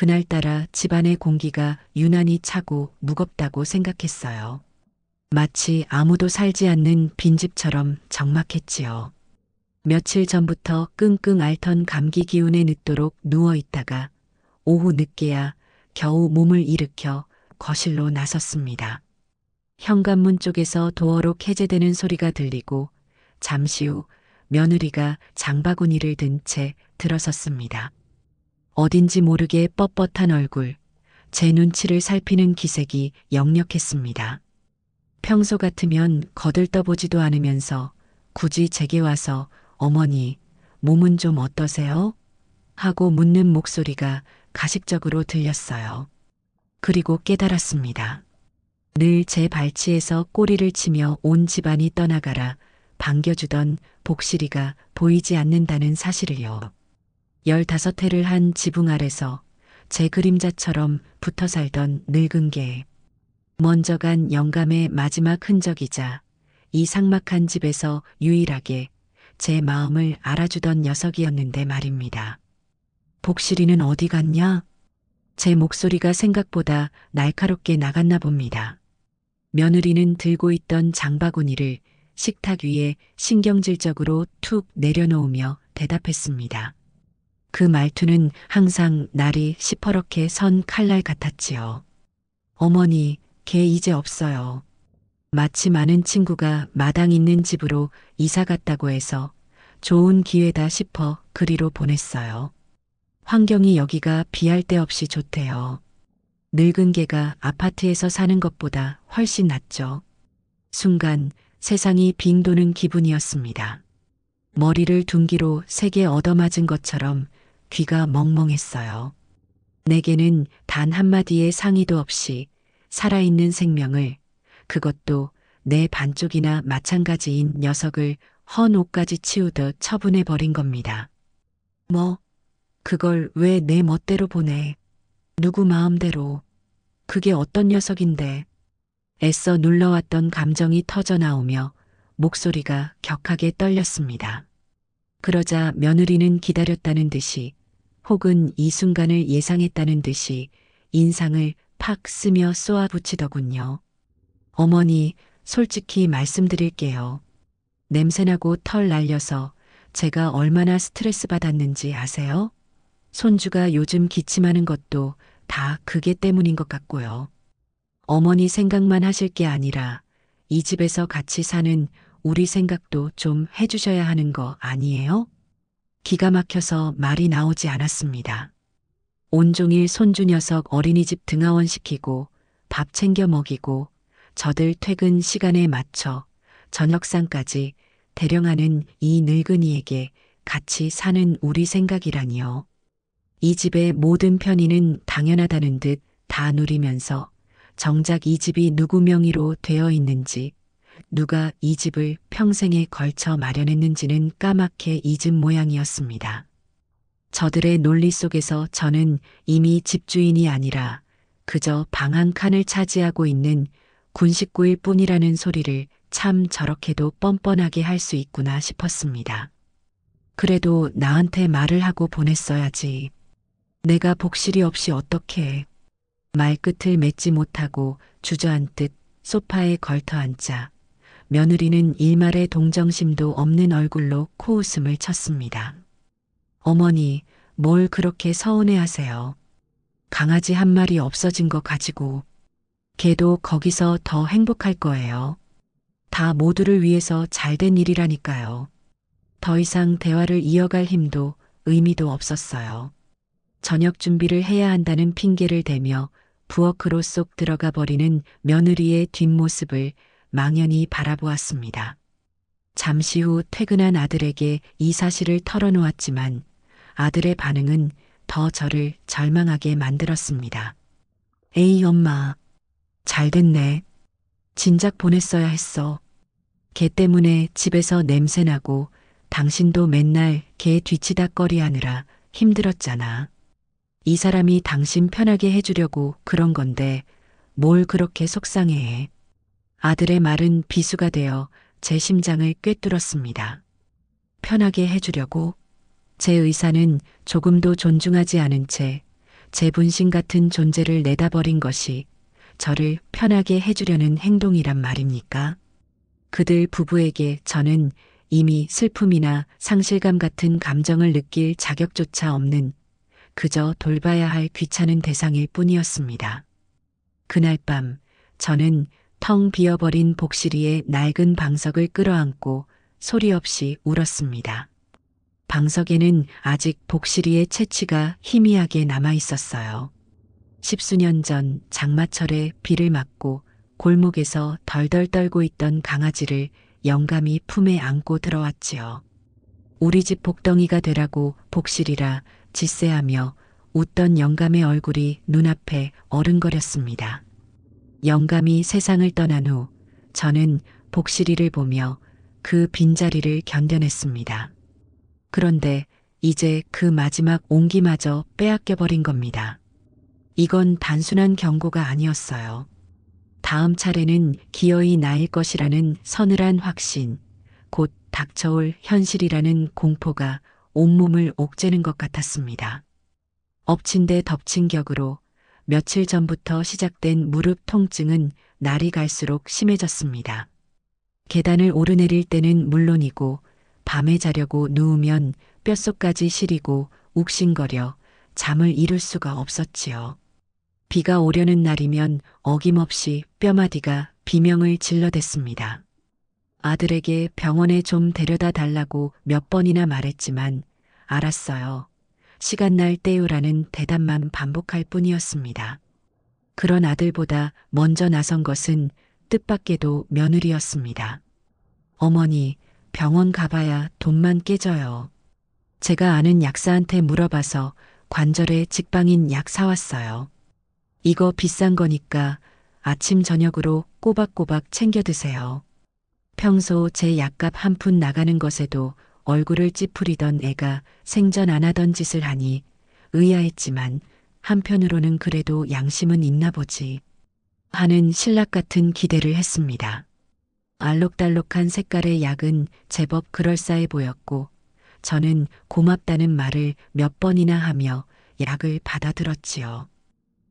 그날따라 집안의 공기가 유난히 차고 무겁다고 생각했어요. 마치 아무도 살지 않는 빈집처럼 적막했지요. 며칠 전부터 끙끙 앓던 감기 기운에 늦도록 누워 있다가 오후 늦게야 겨우 몸을 일으켜 거실로 나섰습니다. 현관문 쪽에서 도어록 해제되는 소리가 들리고 잠시 후 며느리가 장바구니를 든 채 들어섰습니다. 어딘지 모르게 뻣뻣한 얼굴, 제 눈치를 살피는 기색이 역력했습니다. 평소 같으면 거들떠보지도 않으면서 굳이 제게 와서 어머니, 몸은 좀 어떠세요? 하고 묻는 목소리가 가식적으로 들렸어요. 그리고 깨달았습니다. 늘 제 발치에서 꼬리를 치며 온 집안이 떠나가라 반겨주던 복실이가 보이지 않는다는 사실을요. 15해를 한 지붕 아래서 제 그림자처럼 붙어 살던 늙은 개. 먼저 간 영감의 마지막 흔적이자 이 삭막한 집에서 유일하게 제 마음을 알아주던 녀석이었는데 말입니다. 복실이는 어디 갔냐? 제 목소리가 생각보다 날카롭게 나갔나 봅니다. 며느리는 들고 있던 장바구니를 식탁 위에 신경질적으로 툭 내려놓으며 대답했습니다. 그 말투는 항상 날이 시퍼렇게 선 칼날 같았지요. 어머니, 걔 이제 없어요. 마치 많은 친구가 마당 있는 집으로 이사 갔다고 해서 좋은 기회다 싶어 그리로 보냈어요. 환경이 여기가 비할 데 없이 좋대요. 늙은 개가 아파트에서 사는 것보다 훨씬 낫죠. 순간 세상이 빙 도는 기분이었습니다. 머리를 둔기로 세게 얻어맞은 것처럼 귀가 멍멍했어요. 내게는 단 한마디의 상의도 없이 살아있는 생명을, 그것도 내 반쪽이나 마찬가지인 녀석을 헌 옷까지 치우듯 처분해버린 겁니다. 뭐, 그걸 왜 내 멋대로 보내? 누구 마음대로. 그게 어떤 녀석인데. 애써 눌러왔던 감정이 터져 나오며 목소리가 격하게 떨렸습니다. 그러자 며느리는 기다렸다는 듯이 혹은 이 순간을 예상했다는 듯이 인상을 팍 쓰며 쏘아붙이더군요. 어머니, 솔직히 말씀드릴게요. 냄새나고 털 날려서 제가 얼마나 스트레스 받았는지 아세요? 손주가 요즘 기침하는 것도 다 그게 때문인 것 같고요. 어머니 생각만 하실 게 아니라 이 집에서 같이 사는 우리 생각도 좀 해주셔야 하는 거 아니에요? 기가 막혀서 말이 나오지 않았습니다. 온종일 손주 녀석 어린이집 등하원시키고 밥 챙겨 먹이고 저들 퇴근 시간에 맞춰 저녁상까지 대령하는 이 늙은이에게 같이 사는 우리 생각이라니요. 이 집의 모든 편의는 당연하다는 듯 다 누리면서 정작 이 집이 누구 명의로 되어 있는지, 누가 이 집을 평생에 걸쳐 마련했는지는 까맣게 잊은 모양이었습니다. 저들의 논리 속에서 저는 이미 집주인이 아니라 그저 방 한 칸을 차지하고 있는 군식구일 뿐이라는 소리를 참 저렇게도 뻔뻔하게 할 수 있구나 싶었습니다. 그래도 나한테 말을 하고 보냈어야지. 내가 복실이 없이 어떻게. 말끝을 맺지 못하고 주저앉듯 소파에 걸터 앉자 며느리는 일말의 동정심도 없는 얼굴로 코웃음을 쳤습니다. 어머니, 뭘 그렇게 서운해하세요. 강아지 한 마리 없어진 거 가지고. 걔도 거기서 더 행복할 거예요. 다 모두를 위해서 잘된 일이라니까요. 더 이상 대화를 이어갈 힘도 의미도 없었어요. 저녁 준비를 해야 한다는 핑계를 대며 부엌으로 쏙 들어가 버리는 며느리의 뒷모습을 망연히 바라보았습니다. 잠시 후 퇴근한 아들에게 이 사실을 털어놓았지만 아들의 반응은 더 저를 절망하게 만들었습니다. 에이 엄마, 잘됐네. 진작 보냈어야 했어. 걔 때문에 집에서 냄새나고 당신도 맨날 걔 뒤치다꺼리 하느라 힘들었잖아. 이 사람이 당신 편하게 해주려고 그런 건데 뭘 그렇게 속상해해. 아들의 말은 비수가 되어 제 심장을 꿰뚫었습니다. 편하게 해주려고? 제 의사는 조금도 존중하지 않은 채 제 분신 같은 존재를 내다버린 것이 저를 편하게 해주려는 행동이란 말입니까? 그들 부부에게 저는 이미 슬픔이나 상실감 같은 감정을 느낄 자격조차 없는 그저 돌봐야 할 귀찮은 대상일 뿐이었습니다. 그날 밤 저는 텅 비어버린 복실이의 낡은 방석을 끌어안고 소리 없이 울었습니다. 방석에는 아직 복실이의 채취가 희미하게 남아 있었어요. 십수년 전 장마철에 비를 맞고 골목에서 덜덜 떨고 있던 강아지를 영감이 품에 안고 들어왔지요. 우리 집 복덩이가 되라고 복실이라 짓새하며 웃던 영감의 얼굴이 눈앞에 어른거렸습니다. 영감이 세상을 떠난 후 저는 복실이를 보며 그 빈자리를 견뎌냈습니다. 그런데 이제 그 마지막 온기마저 빼앗겨버린 겁니다. 이건 단순한 경고가 아니었어요. 다음 차례는 기어이 나일 것이라는 서늘한 확신, 곧 닥쳐올 현실이라는 공포가 온몸을 옥죄는 것 같았습니다. 엎친 데 덮친 격으로 며칠 전부터 시작된 무릎 통증은 날이 갈수록 심해졌습니다. 계단을 오르내릴 때는 물론이고 밤에 자려고 누우면 뼛속까지 시리고 욱신거려 잠을 이룰 수가 없었지요. 비가 오려는 날이면 어김없이 뼈마디가 비명을 질러댔습니다. 아들에게 병원에 좀 데려다 달라고 몇 번이나 말했지만 알았어요. 시간 날 때요라는 대답만 반복할 뿐이었습니다. 그런 아들보다 먼저 나선 것은 뜻밖에도 며느리였습니다. 어머니, 병원 가봐야 돈만 깨져요. 제가 아는 약사한테 물어봐서 관절에 직방인 약 사왔어요. 이거 비싼 거니까 아침 저녁으로 꼬박꼬박 챙겨 드세요. 평소 제 약값 한 푼 나가는 것에도 얼굴을 찌푸리던 애가 생전 안 하던 짓을 하니 의아했지만 한편으로는 그래도 양심은 있나 보지 하는 신락 같은 기대를 했습니다. 알록달록한 색깔의 약은 제법 그럴싸해 보였고 저는 고맙다는 말을 몇 번이나 하며 약을 받아들었지요.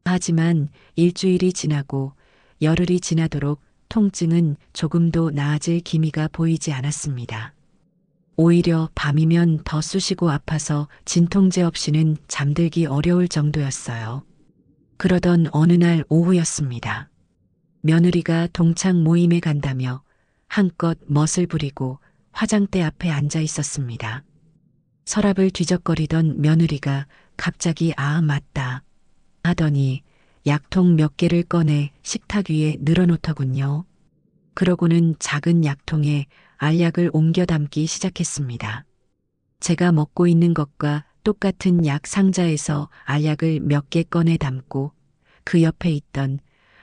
하지만 일주일이 지나고 열흘이 지나도록 통증은 조금도 나아질 기미가 보이지 않았습니다. 오히려 밤이면 더 쑤시고 아파서 진통제 없이는 잠들기 어려울 정도였어요. 그러던 어느 날 오후였습니다. 며느리가 동창 모임에 간다며 한껏 멋을 부리고 화장대 앞에 앉아 있었습니다. 서랍을 뒤적거리던 며느리가 갑자기 아 맞다 하더니 약통 몇 개를 꺼내 식탁 위에 늘어놓더군요. 그러고는 작은 약통에 알약을 옮겨 담기 시작했습니다. 제가 먹고 있는 것과 똑같은 약 상자에서 알약을 몇 개 꺼내 담고 그 옆에 있던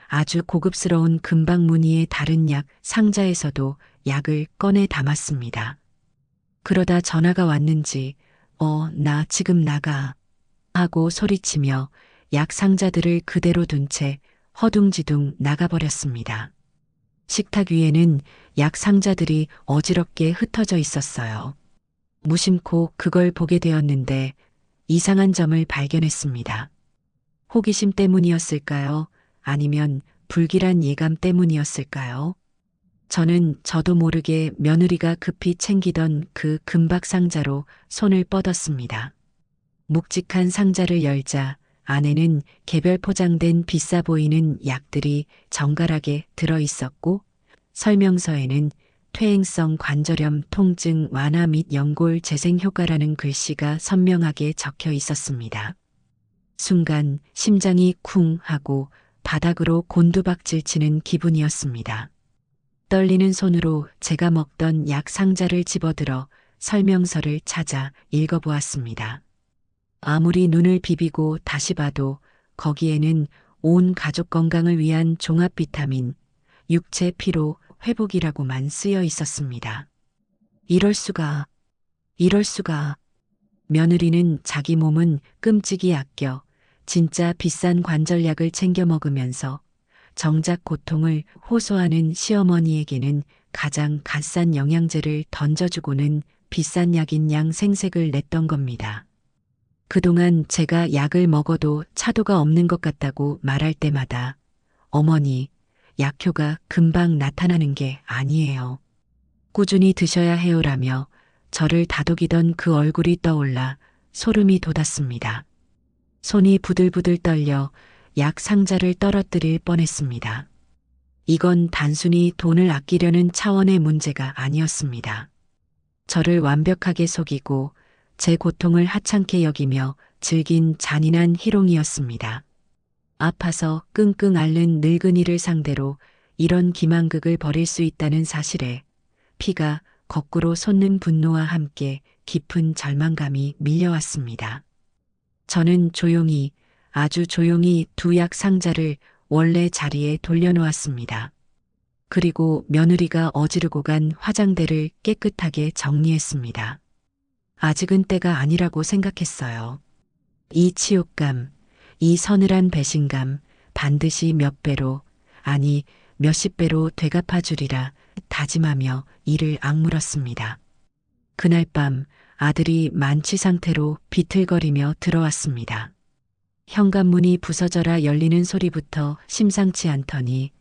아주 고급스러운 금박 무늬의 다른 약 상자에서도 약을 꺼내 담았습니다. 그러다 전화가 왔는지 나 지금 나가 하고 소리치며 약 상자들을 그대로 둔 채 허둥지둥 나가버렸습니다. 식탁 위에는 약 상자들이 어지럽게 흩어져 있었어요. 무심코 그걸 보게 되었는데 이상한 점을 발견했습니다. 호기심 때문이었을까요? 아니면 불길한 예감 때문이었을까요? 저는 저도 모르게 며느리가 급히 챙기던 그 금박 상자로 손을 뻗었습니다. 묵직한 상자를 열자 안에는 개별 포장된 비싸 보이는 약들이 정갈하게 들어 있었고 설명서에는 퇴행성 관절염 통증 완화 및 연골 재생 효과라는 글씨가 선명하게 적혀 있었습니다. 순간 심장이 쿵 하고 바닥으로 곤두박질 치는 기분이었습니다. 떨리는 손으로 제가 먹던 약 상자를 집어들어 설명서를 찾아 읽어보았습니다. 아무리 눈을 비비고 다시 봐도 거기에는 온 가족 건강을 위한 종합 비타민, 육체 피로 회복이라고만 쓰여 있었습니다. 이럴 수가. 며느리는 자기 몸은 끔찍이 아껴 진짜 비싼 관절약을 챙겨 먹으면서 정작 고통을 호소하는 시어머니에게는 가장 값싼 영양제를 던져주고는 비싼 약인 양 생색을 냈던 겁니다. 그동안 제가 약을 먹어도 차도가 없는 것 같다고 말할 때마다 어머니, 약효가 금방 나타나는 게 아니에요. 꾸준히 드셔야 해요라며 저를 다독이던 그 얼굴이 떠올라 소름이 돋았습니다. 손이 부들부들 떨려 약 상자를 떨어뜨릴 뻔했습니다. 이건 단순히 돈을 아끼려는 차원의 문제가 아니었습니다. 저를 완벽하게 속이고 제 고통을 하찮게 여기며 즐긴 잔인한 희롱이었습니다. 아파서 끙끙 앓는 늙은이를 상대로 이런 기만극을 벌일 수 있다는 사실에 피가 거꾸로 솟는 분노와 함께 깊은 절망감이 밀려왔습니다. 저는 조용히, 아주 조용히 두 약 상자를 원래 자리에 돌려놓았습니다. 그리고 며느리가 어지르고 간 화장대를 깨끗하게 정리했습니다. 아직은 때가 아니라고 생각했어요. 이 치욕감, 이 서늘한 배신감 반드시 몇 배로, 아니 몇십 배로 되갚아 주리라 다짐하며 이를 악물었습니다. 그날 밤 아들이 만취 상태로 비틀거리며 들어왔습니다. 현관문이 부서져라 열리는 소리부터 심상치 않더니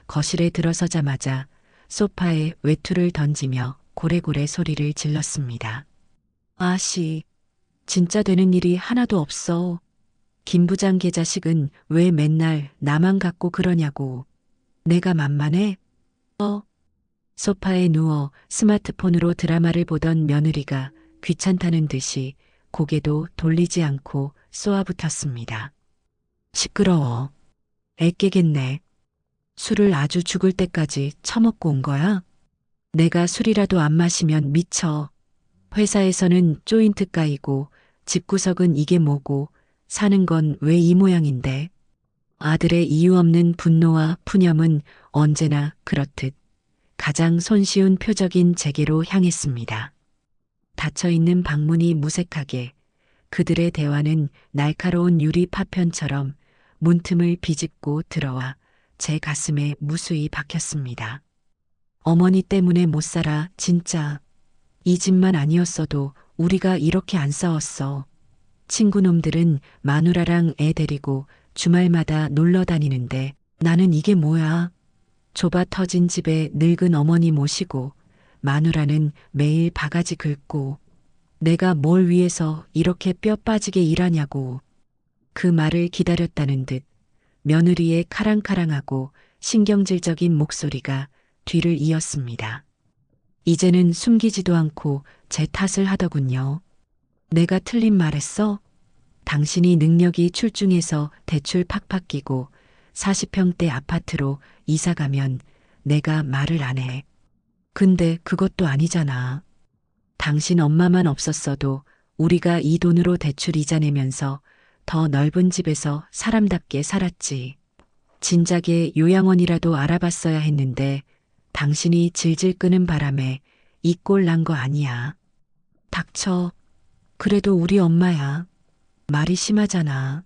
거실에 들어서자마자 소파에 외투를 던지며 고래고래 소리를 질렀습니다. 아씨, 진짜 되는 일이 하나도 없어. 김 부장 개자식은 왜 맨날 나만 갖고 그러냐고. 내가 만만해? 소파에 누워 스마트폰으로 드라마를 보던 며느리가 귀찮다는 듯이 고개도 돌리지 않고 쏘아붙었습니다. 시끄러워. 애깨겠네. 술을 아주 죽을 때까지 처먹고 온 거야? 내가 술이라도 안 마시면 미쳐. 회사에서는 조인트 까이고 집구석은 이게 뭐고 사는 건 왜 이 모양인데. 아들의 이유 없는 분노와 푸념은 언제나 그렇듯 가장 손쉬운 표적인 제게로 향했습니다. 닫혀있는 방문이 무색하게, 그들의 대화는 날카로운 유리 파편처럼 문틈을 비집고 들어와 제 가슴에 무수히 박혔습니다. 어머니 때문에 못 살아, 진짜. 이 집만 아니었어도 우리가 이렇게 안 싸웠어. 친구놈들은 마누라랑 애 데리고 주말마다 놀러 다니는데 나는 이게 뭐야. 좁아 터진 집에 늙은 어머니 모시고 마누라는 매일 바가지 긁고 내가 뭘 위해서 이렇게 뼈 빠지게 일하냐고. 그 말을 기다렸다는 듯 며느리의 카랑카랑하고 신경질적인 목소리가 뒤를 이었습니다. 이제는 숨기지도 않고 제 탓을 하더군요. 내가 틀린 말했어? 당신이 능력이 출중해서 대출 팍팍 끼고 40평대 아파트로 이사 가면 내가 말을 안 해. 근데 그것도 아니잖아. 당신 엄마만 없었어도 우리가 이 돈으로 대출 이자 내면서 더 넓은 집에서 사람답게 살았지. 진작에 요양원이라도 알아봤어야 했는데 당신이 질질 끄는 바람에 이 꼴 난 거 아니야. 닥쳐. 그래도 우리 엄마야. 말이 심하잖아.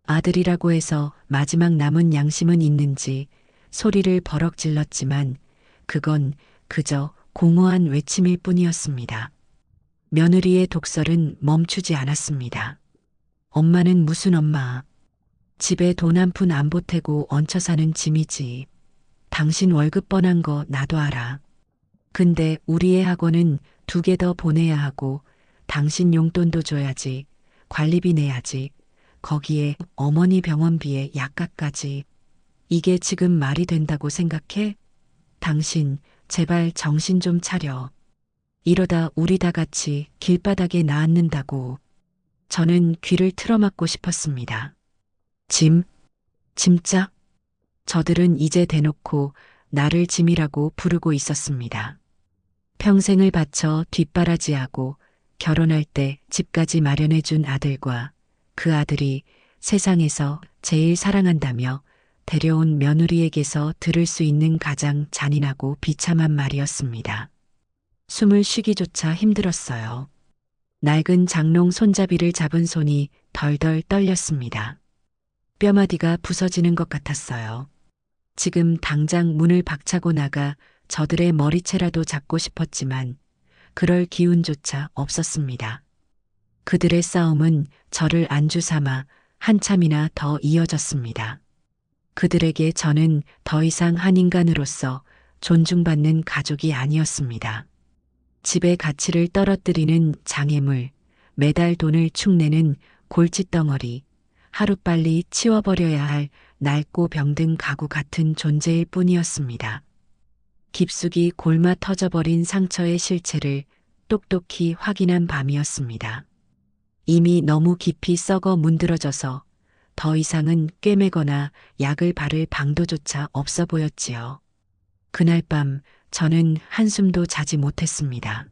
아들이라고 해서 마지막 남은 양심은 있는지 소리를 버럭 질렀지만 그건 그저 공허한 외침일 뿐이었습니다. 며느리의 독설은 멈추지 않았습니다. 엄마는 무슨 엄마. 집에 돈 한 푼 안 보태고 얹혀 사는 짐이지. 당신 월급 뻔한 거 나도 알아. 근데 우리의 학원은 2개 더 보내야 하고 당신 용돈도 줘야지. 관리비 내야지. 거기에 어머니 병원비에 약값까지. 이게 지금 말이 된다고 생각해? 당신 제발 정신 좀 차려. 이러다 우리 다 같이 길바닥에 나앉는다고. 저는 귀를 틀어막고 싶었습니다. 짐짝? 저들은 이제 대놓고 나를 짐이라고 부르고 있었습니다. 평생을 바쳐 뒷바라지하고 결혼할 때 집까지 마련해준 아들과 그 아들이 세상에서 제일 사랑한다며 데려온 며느리에게서 들을 수 있는 가장 잔인하고 비참한 말이었습니다. 숨을 쉬기조차 힘들었어요. 낡은 장롱 손잡이를 잡은 손이 덜덜 떨렸습니다. 뼈마디가 부서지는 것 같았어요. 지금 당장 문을 박차고 나가 저들의 머리채라도 잡고 싶었지만 그럴 기운조차 없었습니다. 그들의 싸움은 저를 안주 삼아 한참이나 더 이어졌습니다. 그들에게 저는 더 이상 한 인간으로서 존중받는 가족이 아니었습니다. 집의 가치를 떨어뜨리는 장애물, 매달 돈을 축내는 골칫덩어리, 하루빨리 치워버려야 할 낡고 병든 가구 같은 존재일 뿐이었습니다. 깊숙이 골마 터져버린 상처의 실체를 똑똑히 확인한 밤이었습니다. 이미 너무 깊이 썩어 문드러져서 더 이상은 꿰매거나 약을 바를 방도조차 없어 보였지요. 그날 밤 저는 한숨도 자지 못했습니다.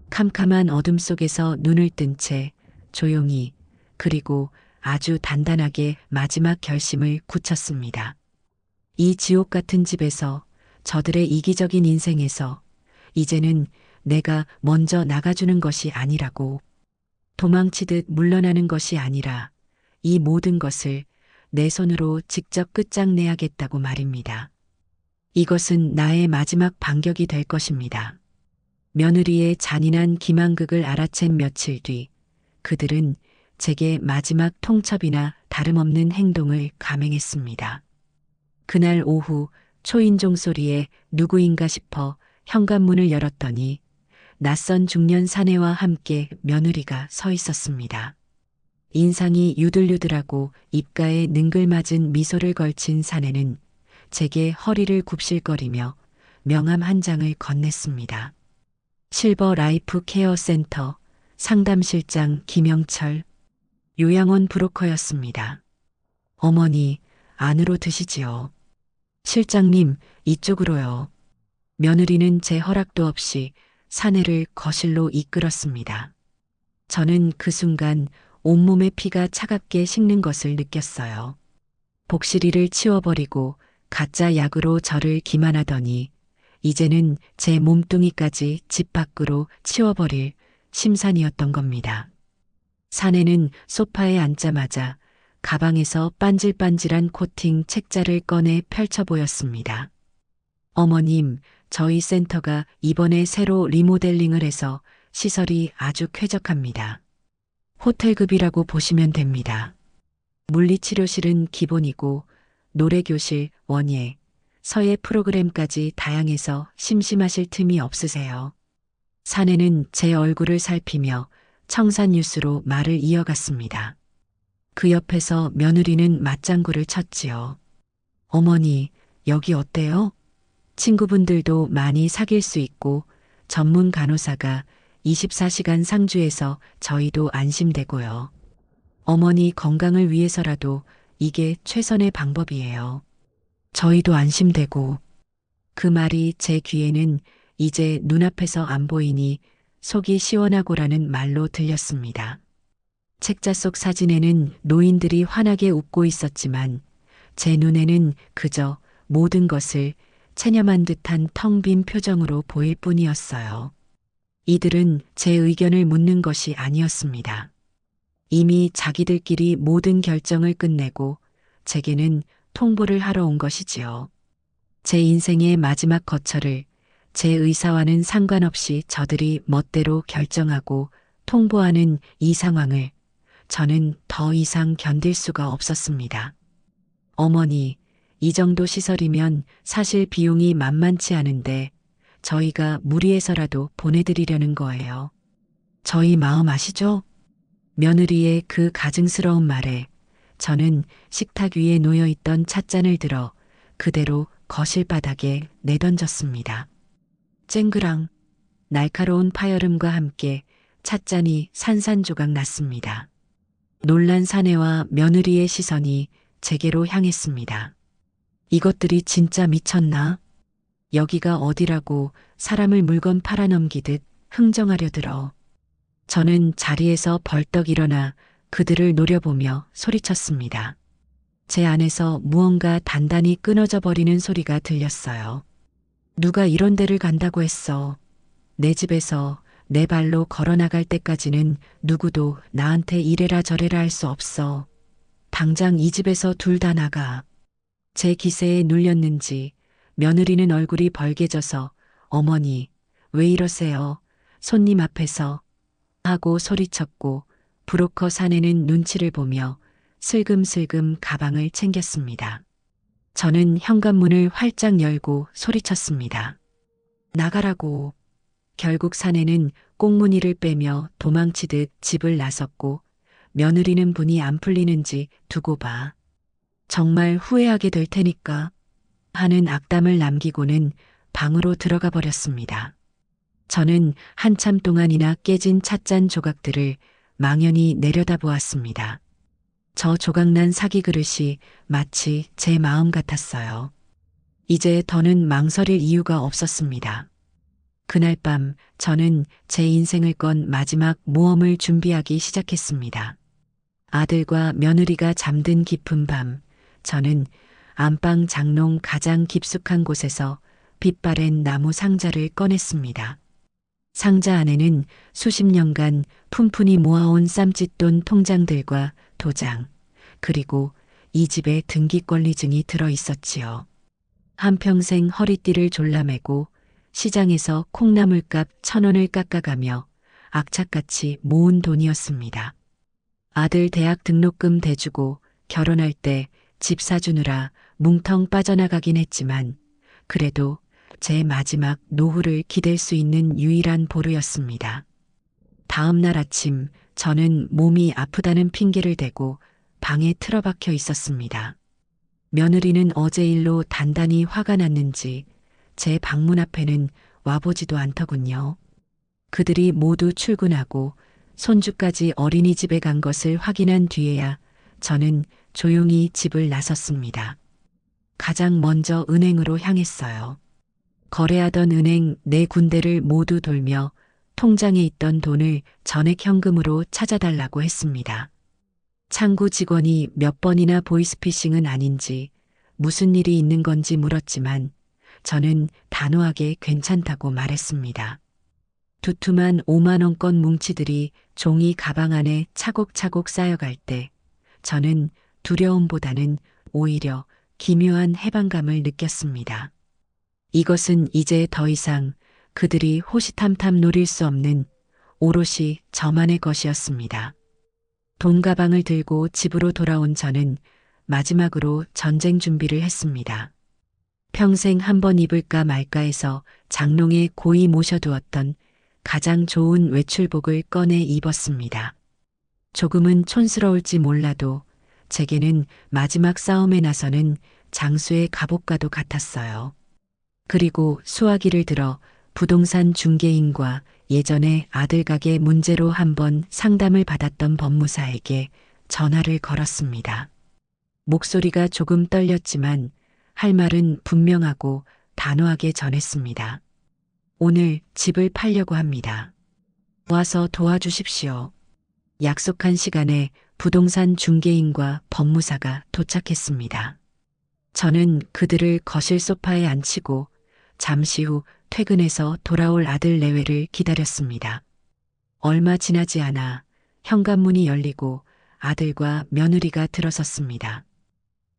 캄캄한 어둠 속에서 눈을 뜬 채 조용히 그리고 아주 단단하게 마지막 결심을 굳혔습니다. 이 지옥 같은 집에서 저들의 이기적인 인생에서 이제는 내가 먼저 나가주는 것이 아니라고 도망치듯 물러나는 것이 아니라 이 모든 것을 내 손으로 직접 끝장내야겠다고 말입니다. 이것은 나의 마지막 반격이 될 것입니다. 며느리의 잔인한 기만극을 알아챈 며칠 뒤 그들은 제게 마지막 통첩이나 다름없는 행동을 감행했습니다. 그날 오후 초인종 소리에 누구인가 싶어 현관문을 열었더니 낯선 중년 사내와 함께 며느리가 서 있었습니다. 인상이 유들유들하고 입가에 능글맞은 미소를 걸친 사내는 제게 허리를 굽실거리며 명함 한 장을 건넸습니다. 실버 라이프 케어 센터 상담실장 김영철 요양원 브로커였습니다. 어머니, 안으로 드시지요. 실장님, 이쪽으로요. 며느리는 제 허락도 없이 사내를 거실로 이끌었습니다. 저는 그 순간 온몸의 피가 차갑게 식는 것을 느꼈어요. 복실이를 치워버리고 가짜 약으로 저를 기만하더니 이제는 제 몸뚱이까지 집 밖으로 치워버릴 심산이었던 겁니다. 사내는 소파에 앉자마자 가방에서 반질반질한 코팅 책자를 꺼내 펼쳐 보였습니다. 어머님, 저희 센터가 이번에 새로 리모델링을 해서 시설이 아주 쾌적합니다. 호텔급이라고 보시면 됩니다. 물리치료실은 기본이고 노래교실, 원예, 서예 프로그램까지 다양해서 심심하실 틈이 없으세요. 사내는 제 얼굴을 살피며 청산유수로 말을 이어갔습니다. 그 옆에서 며느리는 맞장구를 쳤지요. 어머니, 여기 어때요? 친구분들도 많이 사귈 수 있고 전문 간호사가 24시간 상주해서 저희도 안심되고요. 어머니 건강을 위해서라도 이게 최선의 방법이에요. 저희도 안심되고. 그 말이 제 귀에는 이제 눈앞에서 안 보이니 속이 시원하고라는 말로 들렸습니다. 책자 속 사진에는 노인들이 환하게 웃고 있었지만 제 눈에는 그저 모든 것을 체념한 듯한 텅 빈 표정으로 보일 뿐이었어요. 이들은 제 의견을 묻는 것이 아니었습니다. 이미 자기들끼리 모든 결정을 끝내고 제게는 통보를 하러 온 것이지요. 제 인생의 마지막 거처를 제 의사와는 상관없이 저들이 멋대로 결정하고 통보하는 이 상황을 저는 더 이상 견딜 수가 없었습니다. 어머니, 이 정도 시설이면 사실 비용이 만만치 않은데 저희가 무리해서라도 보내드리려는 거예요. 저희 마음 아시죠? 며느리의 그 가증스러운 말에 저는 식탁 위에 놓여있던 찻잔을 들어 그대로 거실 바닥에 내던졌습니다. 쨍그랑 날카로운 파열음과 함께 찻잔이 산산조각 났습니다. 놀란 사내와 며느리의 시선이 제게로 향했습니다. 이것들이 진짜 미쳤나? 여기가 어디라고 사람을 물건 팔아넘기듯 흥정하려 들어. 저는 자리에서 벌떡 일어나 그들을 노려보며 소리쳤습니다. 제 안에서 무언가 단단히 끊어져 버리는 소리가 들렸어요. 누가 이런 데를 간다고 했어. 내 집에서 내 발로 걸어나갈 때까지는 누구도 나한테 이래라 저래라 할 수 없어. 당장 이 집에서 둘 다 나가. 제 기세에 눌렸는지 며느리는 얼굴이 벌개져서 어머니, 왜 이러세요? 손님 앞에서 하고 소리쳤고 브로커 사내는 눈치를 보며 슬금슬금 가방을 챙겼습니다. 저는 현관문을 활짝 열고 소리쳤습니다. 나가라고. 결국 사내는 꽁무니를 빼며 도망치듯 집을 나섰고 며느리는 분이 안 풀리는지 두고 봐. 정말 후회하게 될 테니까 하는 악담을 남기고는 방으로 들어가 버렸습니다. 저는 한참 동안이나 깨진 찻잔 조각들을 망연히 내려다보았습니다. 저 조각난 사기 그릇이 마치 제 마음 같았어요. 이제 더는 망설일 이유가 없었습니다. 그날 밤 저는 제 인생을 건 마지막 모험을 준비하기 시작했습니다. 아들과 며느리가 잠든 깊은 밤, 저는 안방 장롱 가장 깊숙한 곳에서 빛바랜 나무 상자를 꺼냈습니다. 상자 안에는 수십 년간 푼푼히 모아온 쌈짓돈 통장들과 도장, 그리고 이 집의 등기권리증이 들어 있었지요. 한평생 허리띠를 졸라매고 시장에서 콩나물값 1,000원을 깎아가며 악착같이 모은 돈이었습니다. 아들 대학 등록금 대주고 결혼할 때 집 사주느라 뭉텅 빠져나가긴 했지만 그래도 제 마지막 노후를 기댈 수 있는 유일한 보루였습니다. 다음 날 아침 저는 몸이 아프다는 핑계를 대고 방에 틀어박혀 있었습니다. 며느리는 어제 일로 단단히 화가 났는지 제 방문 앞에는 와보지도 않더군요. 그들이 모두 출근하고 손주까지 어린이집에 간 것을 확인한 뒤에야 저는 조용히 집을 나섰습니다. 가장 먼저 은행으로 향했어요. 거래하던 은행 4군데를 모두 돌며 통장에 있던 돈을 전액 현금으로 찾아달라고 했습니다. 창구 직원이 몇 번이나 보이스피싱은 아닌지 무슨 일이 있는 건지 물었지만 저는 단호하게 괜찮다고 말했습니다. 두툼한 5만원권 뭉치들이 종이 가방 안에 차곡차곡 쌓여갈 때 저는 두려움보다는 오히려 기묘한 해방감을 느꼈습니다. 이것은 이제 더 이상 그들이 호시탐탐 노릴 수 없는 오롯이 저만의 것이었습니다. 돈 가방을 들고 집으로 돌아온 저는 마지막으로 전쟁 준비를 했습니다. 평생 한 번 입을까 말까 해서 장롱에 고이 모셔두었던 가장 좋은 외출복을 꺼내 입었습니다. 조금은 촌스러울지 몰라도 제게는 마지막 싸움에 나서는 장수의 갑옷과도 같았어요. 그리고 수화기를 들어 부동산 중개인과 예전에 아들 가게 문제로 한번 상담을 받았던 법무사에게 전화를 걸었습니다. 목소리가 조금 떨렸지만 할 말은 분명하고 단호하게 전했습니다. 오늘 집을 팔려고 합니다. 와서 도와주십시오. 약속한 시간에 부동산 중개인과 법무사가 도착했습니다. 저는 그들을 거실 소파에 앉히고 잠시 후 퇴근해서 돌아올 아들 내외를 기다렸습니다. 얼마 지나지 않아 현관문이 열리고 아들과 며느리가 들어섰습니다.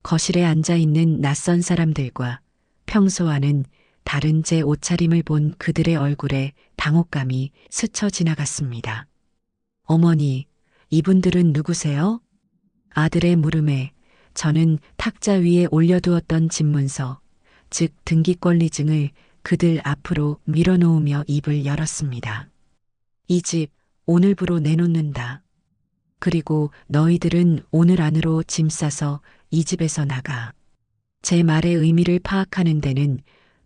거실에 앉아있는 낯선 사람들과 평소와는 다른 제 옷차림을 본 그들의 얼굴에 당혹감이 스쳐 지나갔습니다. 어머니, 이분들은 누구세요? 아들의 물음에 저는 탁자 위에 올려두었던 집문서, 즉 등기권리증을 그들 앞으로 밀어놓으며 입을 열었습니다. 이 집 오늘부로 내놓는다. 그리고 너희들은 오늘 안으로 짐 싸서 이 집에서 나가. 제 말의 의미를 파악하는 데는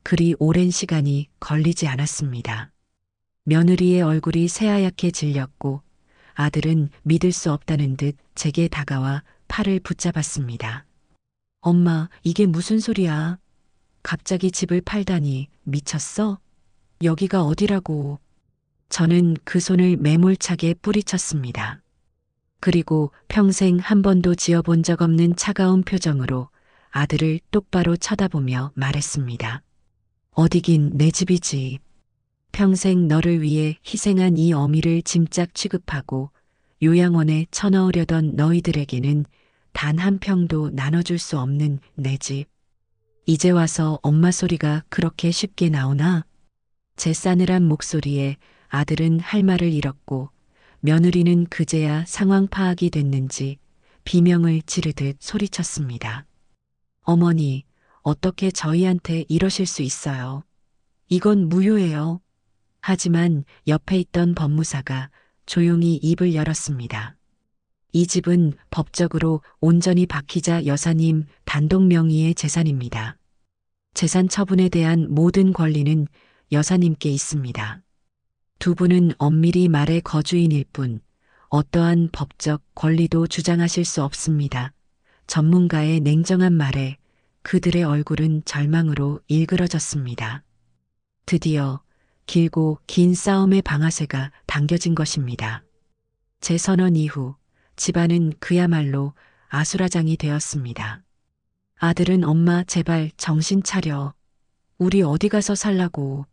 그리 오랜 시간이 걸리지 않았습니다. 며느리의 얼굴이 새하얗게 질렸고 아들은 믿을 수 없다는 듯 제게 다가와 팔을 붙잡았습니다. 엄마, 이게 무슨 소리야? 갑자기 집을 팔다니 미쳤어? 여기가 어디라고? 저는 그 손을 매몰차게 뿌리쳤습니다. 그리고 평생 한 번도 지어본 적 없는 차가운 표정으로 아들을 똑바로 쳐다보며 말했습니다. 어디긴 내 집이지. 평생 너를 위해 희생한 이 어미를 짐짝 취급하고 요양원에 쳐넣으려던 너희들에게는 단 한 평도 나눠줄 수 없는 내 집. 이제 와서 엄마 소리가 그렇게 쉽게 나오나? 제 싸늘한 목소리에 아들은 할 말을 잃었고 며느리는 그제야 상황 파악이 됐는지 비명을 지르듯 소리쳤습니다. 어머니, 어떻게 저희한테 이러실 수 있어요? 이건 무효예요. 하지만 옆에 있던 법무사가 조용히 입을 열었습니다. 이 집은 법적으로 온전히 박희자 여사님 단독 명의의 재산입니다. 재산 처분에 대한 모든 권리는 여사님께 있습니다. 두 분은 엄밀히 말해 거주인일 뿐 어떠한 법적 권리도 주장하실 수 없습니다. 전문가의 냉정한 말에 그들의 얼굴은 절망으로 일그러졌습니다. 드디어 길고 긴 싸움의 방아쇠가 당겨진 것입니다. 재선언 이후 집안은 그야말로 아수라장이 되었습니다. 아들은 엄마 제발 정신 차려. 우리 어디 가서 살라고.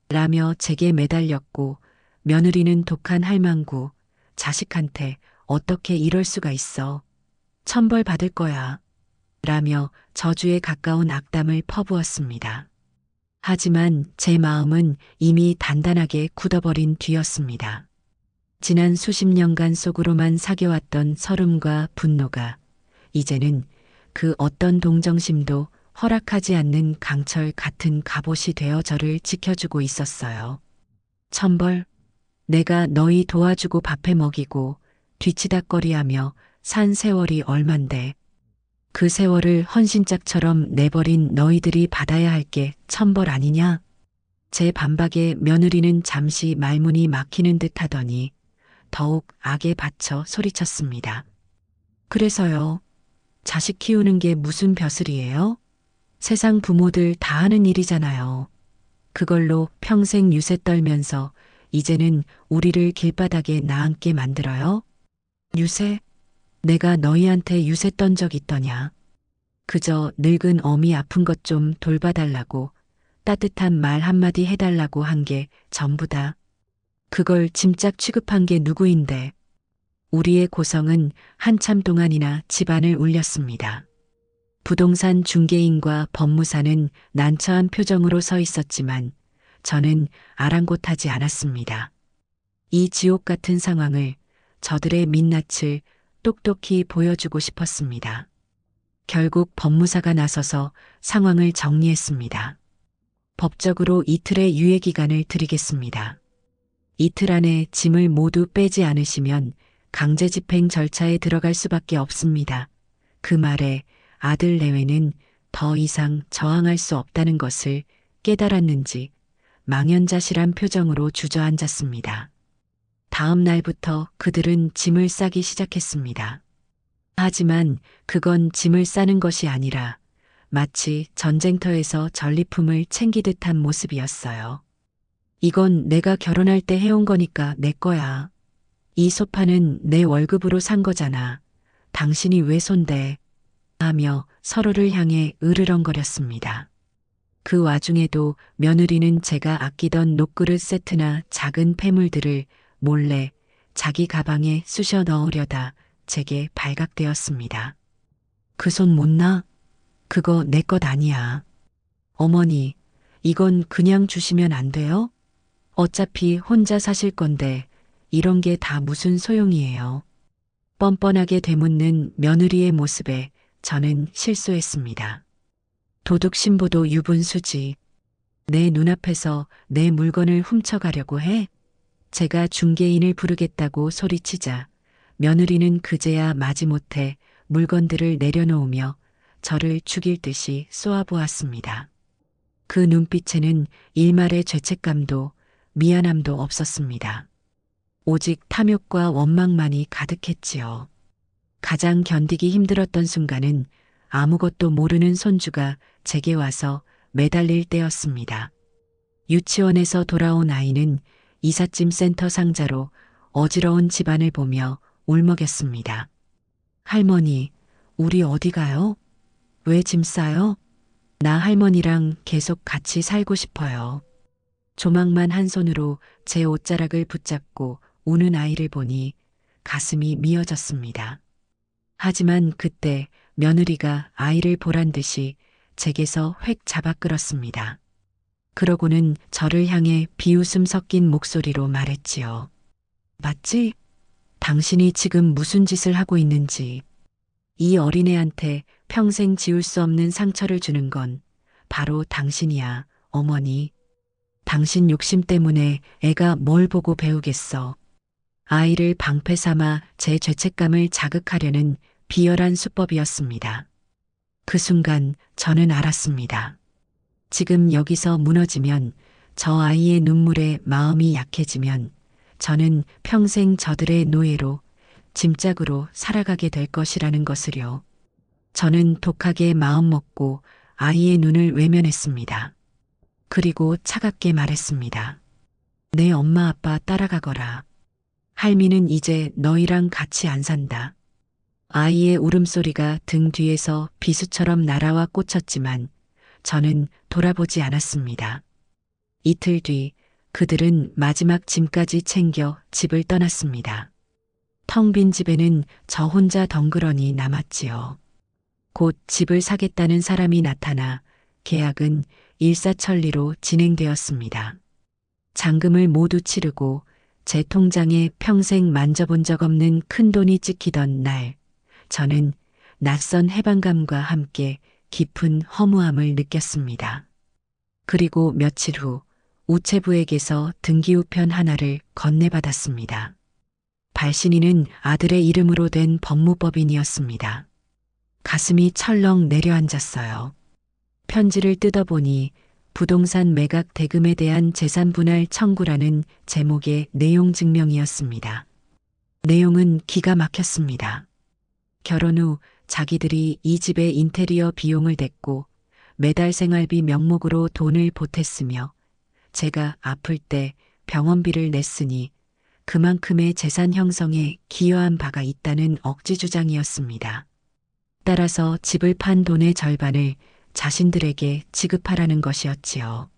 라며 제게 매달렸고 며느리는 독한 할망구 자식한테 어떻게 이럴 수가 있어. 천벌 받을 거야. 라며 저주에 가까운 악담을 퍼부었습니다. 하지만 제 마음은 이미 단단하게 굳어버린 뒤였습니다. 지난 수십 년간 속으로만 사겨왔던 서름과 분노가 이제는 그 어떤 동정심도 허락하지 않는 강철 같은 갑옷이 되어 저를 지켜주고 있었어요. 천벌, 내가 너희 도와주고 밥해 먹이고 뒤치다꺼리하며 산 세월이 얼만데 그 세월을 헌신짝처럼 내버린 너희들이 받아야 할 게 천벌 아니냐? 제 반박에 며느리는 잠시 말문이 막히는 듯 하더니 더욱 악에 받쳐 소리쳤습니다. 그래서요. 자식 키우는 게 무슨 벼슬이에요? 세상 부모들 다 하는 일이잖아요. 그걸로 평생 유세 떨면서 이제는 우리를 길바닥에 나앉게 만들어요? 유세? 내가 너희한테 유세 떤 적 있더냐? 그저 늙은 어미 아픈 것 좀 돌봐달라고 따뜻한 말 한마디 해달라고 한 게 전부다. 그걸 짐짝 취급한 게 누구인데. 우리의 고성은 한참 동안이나 집안을 울렸습니다. 부동산 중개인과 법무사는 난처한 표정으로 서 있었지만 저는 아랑곳하지 않았습니다. 이 지옥 같은 상황을 저들의 민낯을 똑똑히 보여주고 싶었습니다. 결국 법무사가 나서서 상황을 정리했습니다. 법적으로 이틀의 유예기간을 드리겠습니다. 이틀 안에 짐을 모두 빼지 않으시면 강제 집행 절차에 들어갈 수밖에 없습니다. 그 말에 아들 내외는 더 이상 저항할 수 없다는 것을 깨달았는지 망연자실한 표정으로 주저앉았습니다. 다음 날부터 그들은 짐을 싸기 시작했습니다. 하지만 그건 짐을 싸는 것이 아니라 마치 전쟁터에서 전리품을 챙기듯 한 모습이었어요. 이건 내가 결혼할 때 해온 거니까 내 거야. 이 소파는 내 월급으로 산 거잖아. 당신이 왜 손대? 하며 서로를 향해 으르렁거렸습니다. 그 와중에도 며느리는 제가 아끼던 녹그릇 세트나 작은 폐물들을 몰래 자기 가방에 쑤셔 넣으려다 제게 발각되었습니다. 그 손 못 놔? 그거 내 것 아니야. 어머니, 이건 그냥 주시면 안 돼요? 어차피 혼자 사실 건데 이런 게 다 무슨 소용이에요. 뻔뻔하게 되묻는 며느리의 모습에 저는 실소했습니다. 도둑 신보도 유분수지. 내 눈앞에서 내 물건을 훔쳐가려고 해? 제가 중개인을 부르겠다고 소리치자 며느리는 그제야 마지못해 물건들을 내려놓으며 저를 죽일 듯이 쏘아보았습니다. 그 눈빛에는 일말의 죄책감도 미안함도 없었습니다. 오직 탐욕과 원망만이 가득했지요. 가장 견디기 힘들었던 순간은 아무것도 모르는 손주가 제게 와서 매달릴 때였습니다. 유치원에서 돌아온 아이는 이삿짐 센터 상자로 어지러운 집안을 보며 울먹였습니다. 할머니, 우리 어디 가요? 왜 짐 싸요? 나 할머니랑 계속 같이 살고 싶어요. 조망만 한 손으로 제 옷자락을 붙잡고 우는 아이를 보니 가슴이 미어졌습니다. 하지만 그때 며느리가 아이를 보란 듯이 제게서 획 잡아 끌었습니다. 그러고는 저를 향해 비웃음 섞인 목소리로 말했지요. 맞지? 당신이 지금 무슨 짓을 하고 있는지, 이 어린애한테 평생 지울 수 없는 상처를 주는 건 바로 당신이야, 어머니. 당신 욕심 때문에 애가 뭘 보고 배우겠어. 아이를 방패 삼아 제 죄책감을 자극하려는 비열한 수법이었습니다. 그 순간 저는 알았습니다. 지금 여기서 무너지면, 저 아이의 눈물에 마음이 약해지면 저는 평생 저들의 노예로, 짐짝으로 살아가게 될 것이라는 것을요. 저는 독하게 마음먹고 아이의 눈을 외면했습니다. 그리고 차갑게 말했습니다. 내 엄마 아빠 따라가거라. 할미는 이제 너희랑 같이 안 산다. 아이의 울음소리가 등 뒤에서 비수처럼 날아와 꽂혔지만 저는 돌아보지 않았습니다. 이틀 뒤 그들은 마지막 짐까지 챙겨 집을 떠났습니다. 텅 빈 집에는 저 혼자 덩그러니 남았지요. 곧 집을 사겠다는 사람이 나타나 계약은 일사천리로 진행되었습니다. 잔금을 모두 치르고 제 통장에 평생 만져본 적 없는 큰돈이 찍히던 날, 저는 낯선 해방감과 함께 깊은 허무함을 느꼈습니다. 그리고 며칠 후 우체부에게서 등기우편 하나를 건네받았습니다. 발신인은 아들의 이름으로 된 법무법인이었습니다. 가슴이 철렁 내려앉았어요. 편지를 뜯어보니 부동산 매각 대금에 대한 재산 분할 청구라는 제목의 내용 증명이었습니다. 내용은 기가 막혔습니다. 결혼 후 자기들이 이 집의 인테리어 비용을 댔고 매달 생활비 명목으로 돈을 보탰으며 제가 아플 때 병원비를 냈으니 그만큼의 재산 형성에 기여한 바가 있다는 억지 주장이었습니다. 따라서 집을 판 돈의 절반을 자신들에게 지급하라는 것이었지요.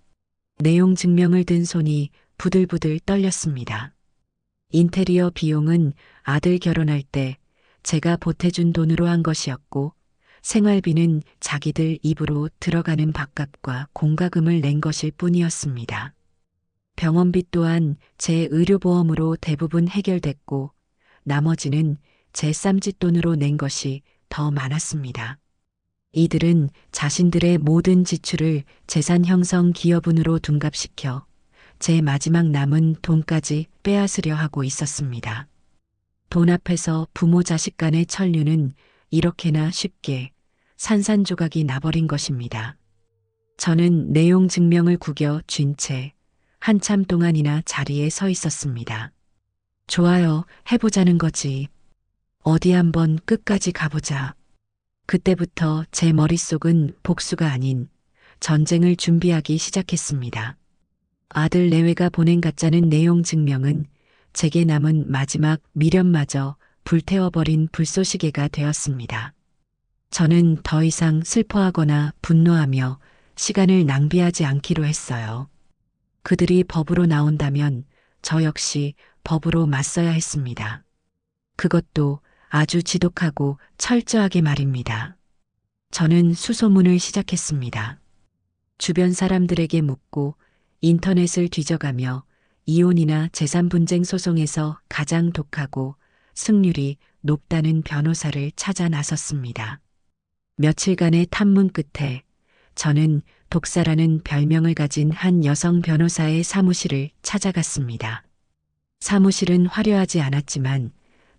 내용 증명을 든 손이 부들부들 떨렸습니다. 인테리어 비용은 아들 결혼할 때 제가 보태준 돈으로 한 것이었고, 생활비는 자기들 입으로 들어가는 밥값과 공과금을 낸 것일 뿐이었습니다. 병원비 또한 제 의료보험으로 대부분 해결됐고, 나머지는 제 쌈짓돈으로 낸 것이 더 많았습니다. 이들은 자신들의 모든 지출을 재산 형성 기여분으로 둔갑시켜 제 마지막 남은 돈까지 빼앗으려 하고 있었습니다. 돈 앞에서 부모 자식 간의 천류는 이렇게나 쉽게 산산조각이 나버린 것입니다. 저는 내용 증명을 구겨 쥔 채 한참 동안이나 자리에 서 있었습니다. 좋아요, 해보자는 거지. 어디 한번 끝까지 가보자. 그때부터 제 머릿속은 복수가 아닌 전쟁을 준비하기 시작했습니다. 아들 내외가 보낸 가짜는 내용 증명은 제게 남은 마지막 미련마저 불태워버린 불쏘시개가 되었습니다. 저는 더 이상 슬퍼하거나 분노하며 시간을 낭비하지 않기로 했어요. 그들이 법으로 나온다면 저 역시 법으로 맞서야 했습니다. 그것도 아주 지독하고 철저하게 말입니다. 저는 수소문을 시작했습니다. 주변 사람들에게 묻고 인터넷을 뒤져가며 이혼이나 재산 분쟁 소송에서 가장 독하고 승률이 높다는 변호사를 찾아 나섰습니다. 며칠간의 탐문 끝에 저는 독사라는 별명을 가진 한 여성 변호사의 사무실을 찾아갔습니다. 사무실은 화려하지 않았지만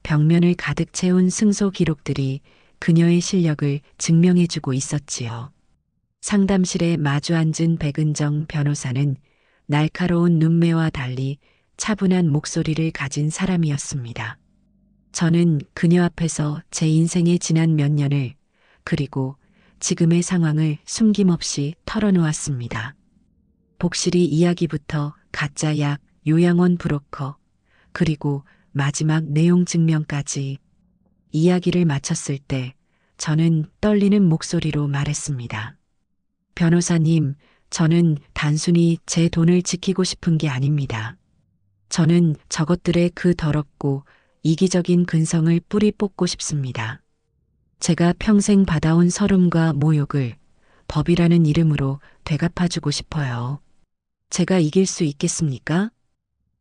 벽면을 가득 채운 승소 기록들이 그녀의 실력을 증명해주고 있었지요. 상담실에 마주 앉은 백은정 변호사는 날카로운 눈매와 달리 차분한 목소리를 가진 사람이었습니다. 저는 그녀 앞에서 제 인생의 지난 몇 년을, 그리고 지금의 상황을 숨김없이 털어놓았습니다. 복실이 이야기부터 가짜 약, 요양원 브로커, 그리고 마지막 내용 증명까지 이야기를 마쳤을 때 저는 떨리는 목소리로 말했습니다. 변호사님, 저는 단순히 제 돈을 지키고 싶은 게 아닙니다. 저는 저것들의 그 더럽고 이기적인 근성을 뿌리 뽑고 싶습니다. 제가 평생 받아온 서름과 모욕을 법이라는 이름으로 되갚아주고 싶어요. 제가 이길 수 있겠습니까?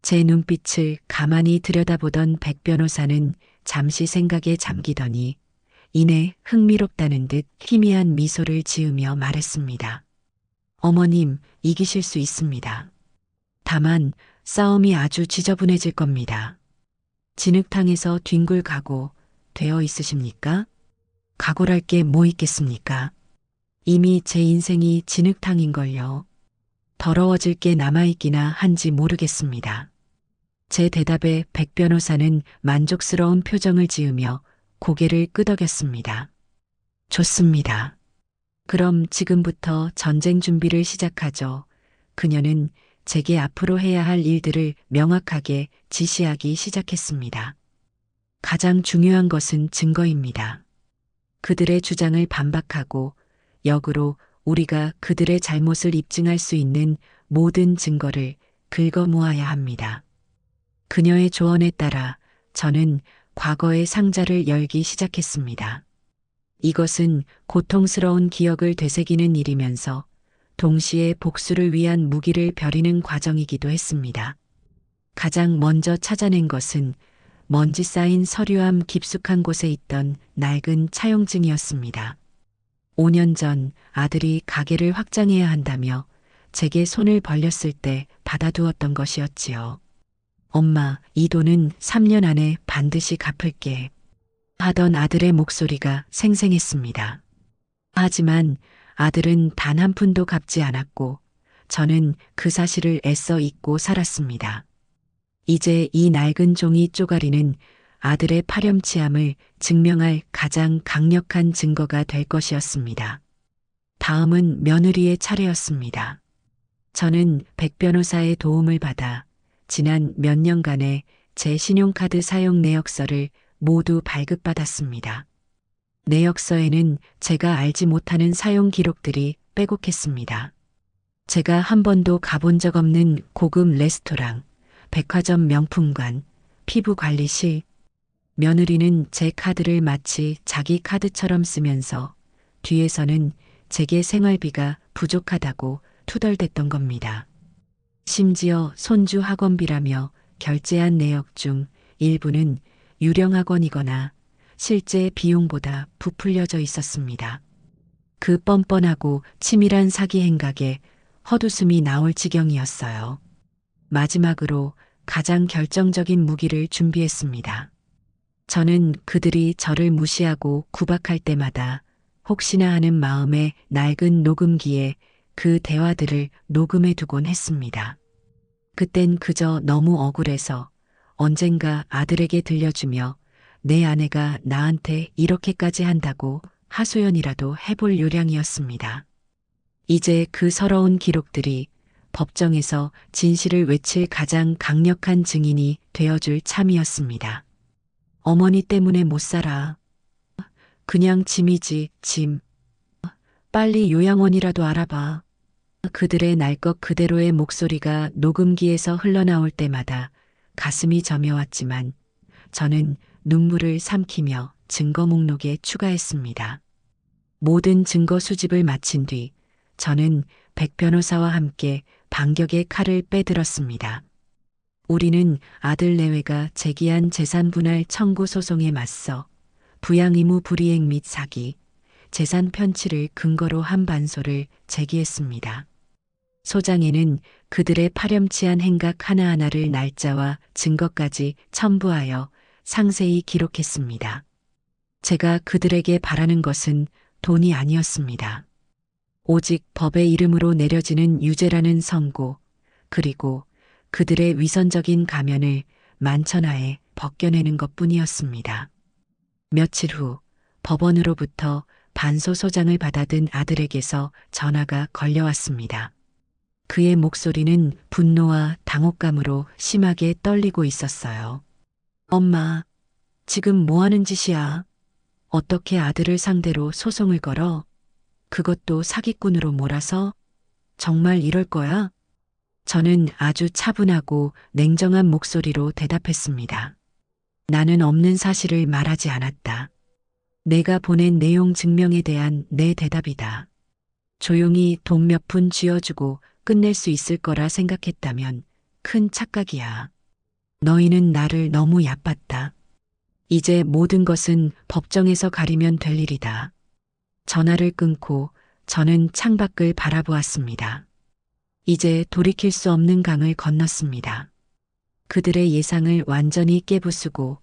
제 눈빛을 가만히 들여다보던 백 변호사는 잠시 생각에 잠기더니 이내 흥미롭다는 듯 희미한 미소를 지으며 말했습니다. 어머님, 이기실 수 있습니다. 다만 싸움이 아주 지저분해질 겁니다. 진흙탕에서 뒹굴 각오 되어 있으십니까? 각오랄 게 뭐 있겠습니까? 이미 제 인생이 진흙탕인걸요. 더러워질 게 남아있기나 한지 모르겠습니다. 제 대답에 백 변호사는 만족스러운 표정을 지으며 고개를 끄덕였습니다. 좋습니다. 그럼 지금부터 전쟁 준비를 시작하죠. 그녀는 제게 앞으로 해야 할 일들을 명확하게 지시하기 시작했습니다. 가장 중요한 것은 증거입니다. 그들의 주장을 반박하고 역으로 우리가 그들의 잘못을 입증할 수 있는 모든 증거를 긁어 모아야 합니다. 그녀의 조언에 따라 저는 과거의 상자를 열기 시작했습니다. 이것은 고통스러운 기억을 되새기는 일이면서 동시에 복수를 위한 무기를 벼리는 과정이기도 했습니다. 가장 먼저 찾아낸 것은 먼지 쌓인 서류함 깊숙한 곳에 있던 낡은 차용증이었습니다. 5년 전 아들이 가게를 확장해야 한다며 제게 손을 벌렸을 때 받아두었던 것이었지요. 엄마, 이 돈은 3년 안에 반드시 갚을게. 하던 아들의 목소리가 생생했습니다. 하지만 아들은 단 한 푼도 갚지 않았고 저는 그 사실을 애써 잊고 살았습니다. 이제 이 낡은 종이 쪼가리는 아들의 파렴치함을 증명할 가장 강력한 증거가 될 것이었습니다. 다음은 며느리의 차례였습니다. 저는 백 변호사의 도움을 받아 지난 몇 년간의 제 신용카드 사용 내역서를 모두 발급받았습니다. 내역서에는 제가 알지 못하는 사용 기록들이 빼곡했습니다. 제가 한 번도 가본 적 없는 고급 레스토랑, 백화점 명품관, 피부관리실, 며느리는 제 카드를 마치 자기 카드처럼 쓰면서 뒤에서는 제게 생활비가 부족하다고 투덜댔던 겁니다. 심지어 손주 학원비라며 결제한 내역 중 일부는 유령 학원이거나 실제 비용보다 부풀려져 있었습니다. 그 뻔뻔하고 치밀한 사기 행각에 헛웃음이 나올 지경이었어요. 마지막으로 가장 결정적인 무기를 준비했습니다. 저는 그들이 저를 무시하고 구박할 때마다 혹시나 하는 마음에 낡은 녹음기에 그 대화들을 녹음해 두곤 했습니다. 그땐 그저 너무 억울해서 언젠가 아들에게 들려주며 내 아내가 나한테 이렇게까지 한다고 하소연이라도 해볼 요량이었습니다. 이제 그 서러운 기록들이 법정에서 진실을 외칠 가장 강력한 증인이 되어줄 참이었습니다. 어머니 때문에 못 살아. 그냥 짐이지, 짐. 빨리 요양원이라도 알아봐. 그들의 날 것 그대로의 목소리가 녹음기에서 흘러나올 때마다 가슴이 저며왔지만 저는 눈물을 삼키며 증거 목록에 추가했습니다. 모든 증거 수집을 마친 뒤 저는 백 변호사와 함께 반격의 칼을 빼들었습니다. 우리는 아들 내외가 제기한 재산 분할 청구 소송에 맞서 부양 의무 불이행 및 사기, 재산 편취를 근거로 한 반소를 제기했습니다. 소장에는 그들의 파렴치한 행각 하나하나를 날짜와 증거까지 첨부하여 상세히 기록했습니다. 제가 그들에게 바라는 것은 돈이 아니었습니다. 오직 법의 이름으로 내려지는 유죄라는 선고, 그리고 그들의 위선적인 가면을 만천하에 벗겨내는 것뿐이었습니다. 며칠 후 법원으로부터 반소소장을 받아든 아들에게서 전화가 걸려왔습니다. 그의 목소리는 분노와 당혹감으로 심하게 떨리고 있었어요. 엄마, 지금 뭐 하는 짓이야? 어떻게 아들을 상대로 소송을 걸어? 그것도 사기꾼으로 몰아서? 정말 이럴 거야? 저는 아주 차분하고 냉정한 목소리로 대답했습니다. 나는 없는 사실을 말하지 않았다. 내가 보낸 내용 증명에 대한 내 대답이다. 조용히 돈 몇 푼 쥐어주고 끝낼 수 있을 거라 생각했다면 큰 착각이야. 너희는 나를 너무 얕봤다. 이제 모든 것은 법정에서 가리면 될 일이다. 전화를 끊고 저는 창밖을 바라보았습니다. 이제 돌이킬 수 없는 강을 건넜습니다. 그들의 예상을 완전히 깨부수고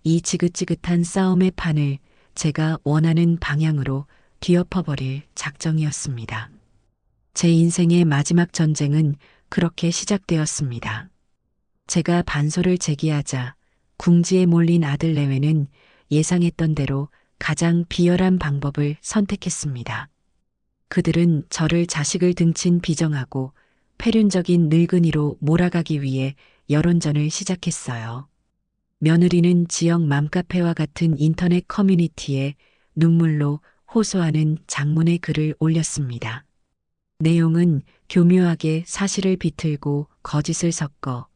이 지긋지긋한 싸움의 판을 제가 원하는 방향으로 뒤엎어버릴 작정이었습니다. 제 인생의 마지막 전쟁은 그렇게 시작되었습니다. 제가 반소를 제기하자 궁지에 몰린 아들 내외는 예상했던 대로 가장 비열한 방법을 선택했습니다. 그들은 저를 자식을 등친 비정하고 폐륜적인 늙은이로 몰아가기 위해 여론전을 시작했어요. 며느리는 지역 맘카페와 같은 인터넷 커뮤니티에 눈물로 호소하는 장문의 글을 올렸습니다. 내용은 교묘하게 사실을 비틀고 거짓을 섞어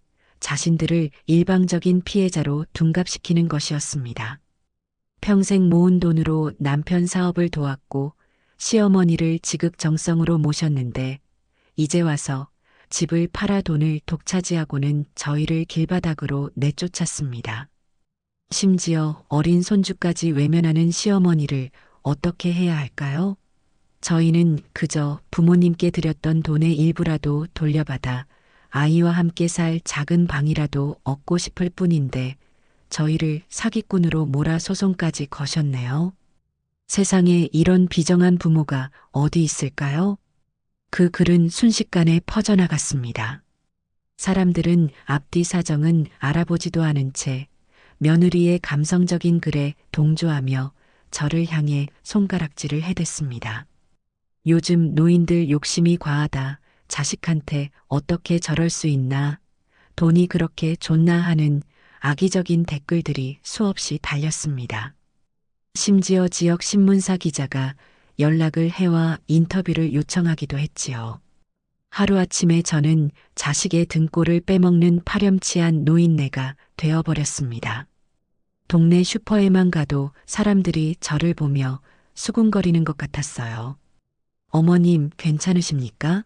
자신들을 일방적인 피해자로 둔갑시키는 것이었습니다. 평생 모은 돈으로 남편 사업을 도왔고 시어머니를 지극정성으로 모셨는데 이제 와서 집을 팔아 돈을 독차지하고는 저희를 길바닥으로 내쫓았습니다. 심지어 어린 손주까지 외면하는 시어머니를 어떻게 해야 할까요? 저희는 그저 부모님께 드렸던 돈의 일부라도 돌려받아 아이와 함께 살 작은 방이라도 얻고 싶을 뿐인데 저희를 사기꾼으로 몰아 소송까지 거셨네요. 세상에 이런 비정한 부모가 어디 있을까요? 그 글은 순식간에 퍼져나갔습니다. 사람들은 앞뒤 사정은 알아보지도 않은 채 며느리의 감성적인 글에 동조하며 저를 향해 손가락질을 해댔습니다. 요즘 노인들 욕심이 과하다. 자식한테 어떻게 저럴 수 있나. 돈이 그렇게 좋나 하는 악의적인 댓글들이 수없이 달렸습니다. 심지어 지역 신문사 기자가 연락을 해와 인터뷰를 요청하기도 했지요. 하루아침에 저는 자식의 등골을 빼먹는 파렴치한 노인네가 되어버렸습니다. 동네 슈퍼에만 가도 사람들이 저를 보며 수군거리는 것 같았어요. 어머님 괜찮으십니까?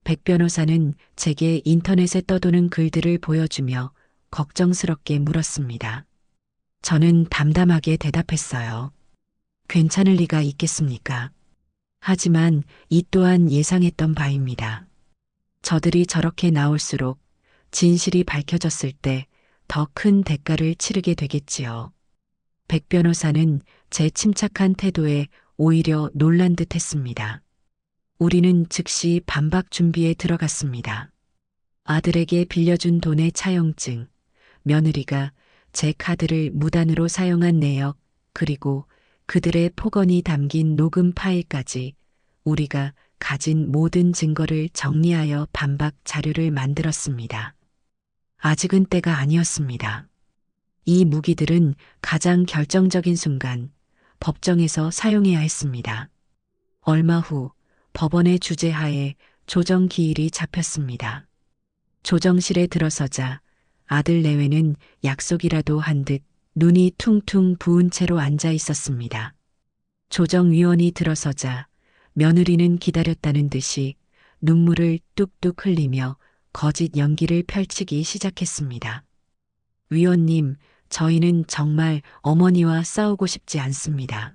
백 변호사는 제게 인터넷에 떠도는 글들을 보여주며 걱정스럽게 물었습니다. 저는 담담하게 대답했어요. 괜찮을 리가 있겠습니까? 하지만 이 또한 예상했던 바입니다. 저들이 저렇게 나올수록 진실이 밝혀졌을 때 더 큰 대가를 치르게 되겠지요. 백 변호사는 제 침착한 태도에 오히려 놀란 듯 했습니다. 우리는 즉시 반박 준비에 들어갔습니다. 아들에게 빌려준 돈의 차용증, 며느리가 제 카드를 무단으로 사용한 내역, 그리고 그들의 폭언이 담긴 녹음 파일까지 우리가 가진 모든 증거를 정리하여 반박 자료를 만들었습니다. 아직은 때가 아니었습니다. 이 무기들은 가장 결정적인 순간 법정에서 사용해야 했습니다. 얼마 후 법원의 주재하에 조정 기일이 잡혔습니다. 조정실에 들어서자 아들 내외는 약속이라도 한 듯 눈이 퉁퉁 부은 채로 앉아 있었습니다. 조정위원이 들어서자 며느리는 기다렸다는 듯이 눈물을 뚝뚝 흘리며 거짓 연기를 펼치기 시작했습니다. 위원님, 저희는 정말 어머니와 싸우고 싶지 않습니다.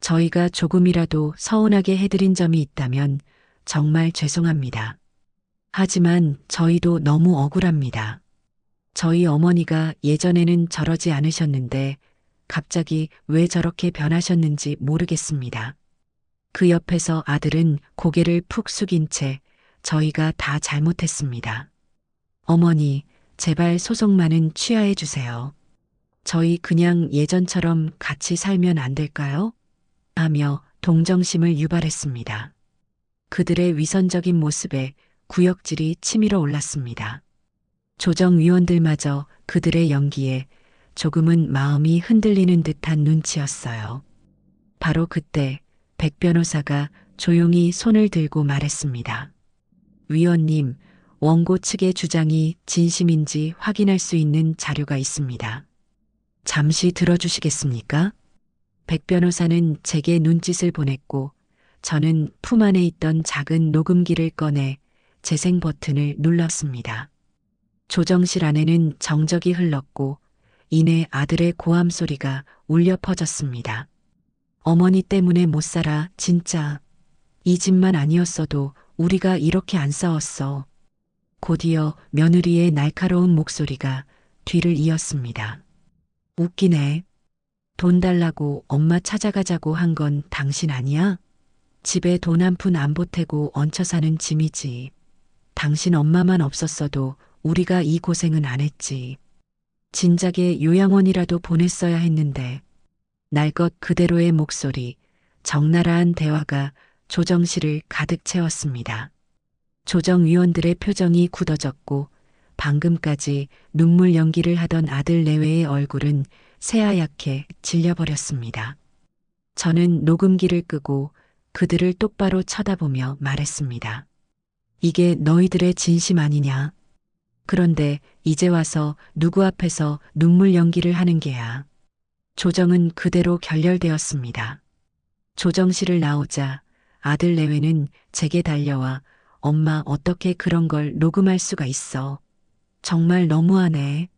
저희가 조금이라도 서운하게 해드린 점이 있다면 정말 죄송합니다. 하지만 저희도 너무 억울합니다. 저희 어머니가 예전에는 저러지 않으셨는데 갑자기 왜 저렇게 변하셨는지 모르겠습니다. 그 옆에서 아들은 고개를 푹 숙인 채 저희가 다 잘못했습니다. 어머니, 제발 소송만은 취하해 주세요. 저희 그냥 예전처럼 같이 살면 안 될까요? 하며 동정심을 유발했습니다. 그들의 위선적인 모습에 구역질이 치밀어 올랐습니다. 조정위원들마저 그들의 연기에 조금은 마음이 흔들리는 듯한 눈치였어요. 바로 그때 백 변호사가 조용히 손을 들고 말했습니다. 위원님, 원고 측의 주장이 진심인지 확인할 수 있는 자료가 있습니다. 잠시 들어주시겠습니까? 백 변호사는 제게 눈짓을 보냈고 저는 품 안에 있던 작은 녹음기를 꺼내 재생 버튼을 눌렀습니다. 조정실 안에는 정적이 흘렀고 이내 아들의 고함 소리가 울려 퍼졌습니다. 어머니 때문에 못 살아, 진짜. 이 집만 아니었어도 우리가 이렇게 안 싸웠어. 곧이어 며느리의 날카로운 목소리가 뒤를 이었습니다. 웃기네. 돈 달라고 엄마 찾아가자고 한 건 당신 아니야? 집에 돈 한 푼 안 보태고 얹혀 사는 짐이지. 당신 엄마만 없었어도 우리가 이 고생은 안 했지. 진작에 요양원이라도 보냈어야 했는데. 날 것 그대로의 목소리, 적나라한 대화가 조정실을 가득 채웠습니다. 조정위원들의 표정이 굳어졌고 방금까지 눈물 연기를 하던 아들 내외의 얼굴은 새하얗게 질려버렸습니다. 저는 녹음기를 끄고 그들을 똑바로 쳐다보며 말했습니다. 이게 너희들의 진심 아니냐? 그런데 이제 와서 누구 앞에서 눈물 연기를 하는 게야. 조정은 그대로 결렬되었습니다. 조정실을 나오자 아들 내외는 제게 달려와 엄마 어떻게 그런 걸 녹음할 수가 있어. 정말 너무하네.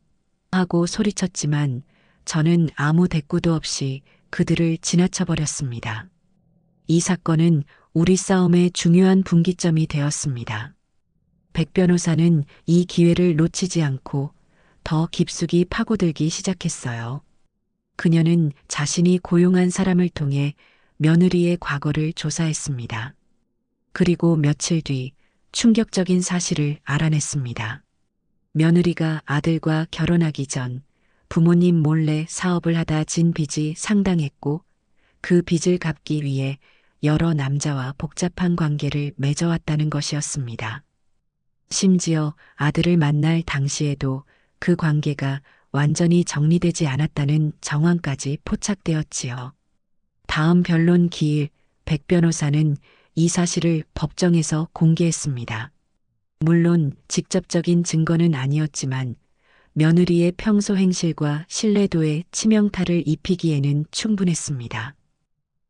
하고 소리쳤지만 저는 아무 대꾸도 없이 그들을 지나쳐버렸습니다. 이 사건은 우리 싸움의 중요한 분기점이 되었습니다. 백 변호사는 이 기회를 놓치지 않고 더 깊숙이 파고들기 시작했어요. 그녀는 자신이 고용한 사람을 통해 며느리의 과거를 조사했습니다. 그리고 며칠 뒤 충격적인 사실을 알아냈습니다. 며느리가 아들과 결혼하기 전 부모님 몰래 사업을 하다 진 빚이 상당했고 그 빚을 갚기 위해 여러 남자와 복잡한 관계를 맺어왔다는 것이었습니다. 심지어 아들을 만날 당시에도 그 관계가 완전히 정리되지 않았다는 정황까지 포착되었지요. 다음 변론 기일 백 변호사는 이 사실을 법정에서 공개했습니다. 물론 직접적인 증거는 아니었지만 며느리의 평소 행실과 신뢰도에 치명타를 입히기에는 충분했습니다.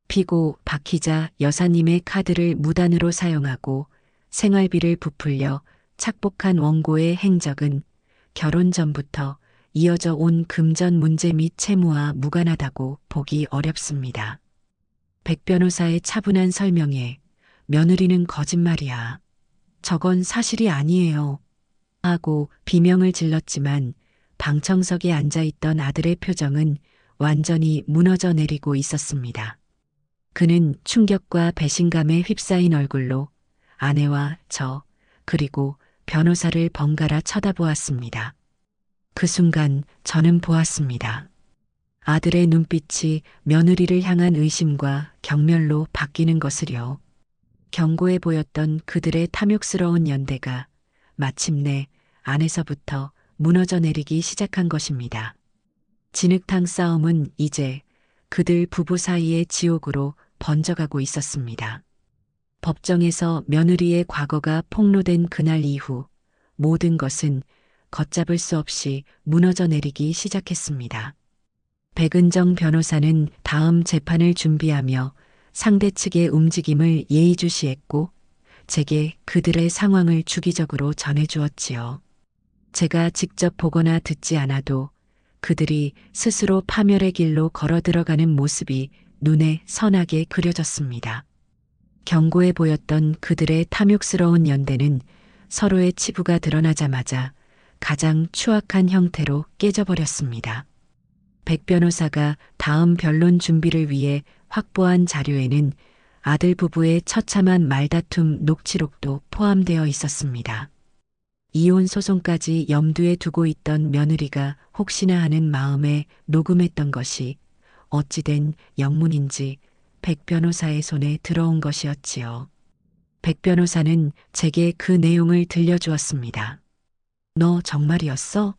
피고 박희자 여사님의 카드를 무단으로 사용하고 생활비를 부풀려 착복한 원고의 행적은 결혼 전부터 이어져 온 금전 문제 및 채무와 무관하다고 보기 어렵습니다. 백 변호사의 차분한 설명에 며느리는 거짓말이야. 저건 사실이 아니에요. 하고 비명을 질렀지만 방청석에 앉아있던 아들의 표정은 완전히 무너져 내리고 있었습니다. 그는 충격과 배신감에 휩싸인 얼굴로 아내와 저 그리고 변호사를 번갈아 쳐다보았습니다. 그 순간 저는 보았습니다. 아들의 눈빛이 며느리를 향한 의심과 경멸로 바뀌는 것을요. 견고해 보였던 그들의 탐욕스러운 연대가 마침내 안에서부터 무너져 내리기 시작한 것입니다. 진흙탕 싸움은 이제 그들 부부 사이의 지옥으로 번져가고 있었습니다. 법정에서 며느리의 과거가 폭로된 그날 이후 모든 것은 걷잡을 수 없이 무너져 내리기 시작했습니다. 백은정 변호사는 다음 재판을 준비하며 상대 측의 움직임을 예의주시했고 제게 그들의 상황을 주기적으로 전해주었지요. 제가 직접 보거나 듣지 않아도 그들이 스스로 파멸의 길로 걸어 들어가는 모습이 눈에 선하게 그려졌습니다. 견고해 보였던 그들의 탐욕스러운 연대는 서로의 치부가 드러나자마자 가장 추악한 형태로 깨져버렸습니다. 백 변호사가 다음 변론 준비를 위해 확보한 자료에는 아들 부부의 처참한 말다툼 녹취록도 포함되어 있었습니다. 이혼 소송까지 염두에 두고 있던 며느리가 혹시나 하는 마음에 녹음했던 것이 어찌된 영문인지 백 변호사의 손에 들어온 것이었지요. 백 변호사는 제게 그 내용을 들려주었습니다. 너 정말이었어?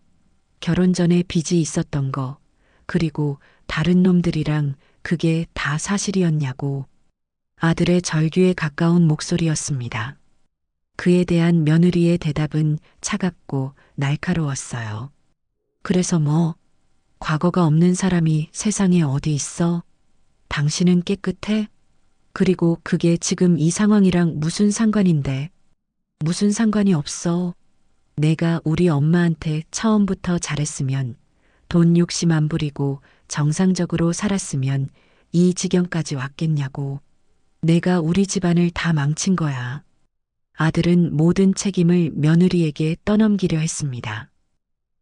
결혼 전에 빚이 있었던 거, 그리고 다른 놈들이랑 그게 다 사실이었냐고. 아들의 절규에 가까운 목소리였습니다. 그에 대한 며느리의 대답은 차갑고 날카로웠어요. 그래서 뭐, 과거가 없는 사람이 세상에 어디 있어? 당신은 깨끗해? 그리고 그게 지금 이 상황이랑 무슨 상관인데? 무슨 상관이 없어. 내가 우리 엄마한테 처음부터 잘했으면, 돈 욕심 안 부리고 정상적으로 살았으면 이 지경까지 왔겠냐고. 내가 우리 집안을 다 망친 거야. 아들은 모든 책임을 며느리에게 떠넘기려 했습니다.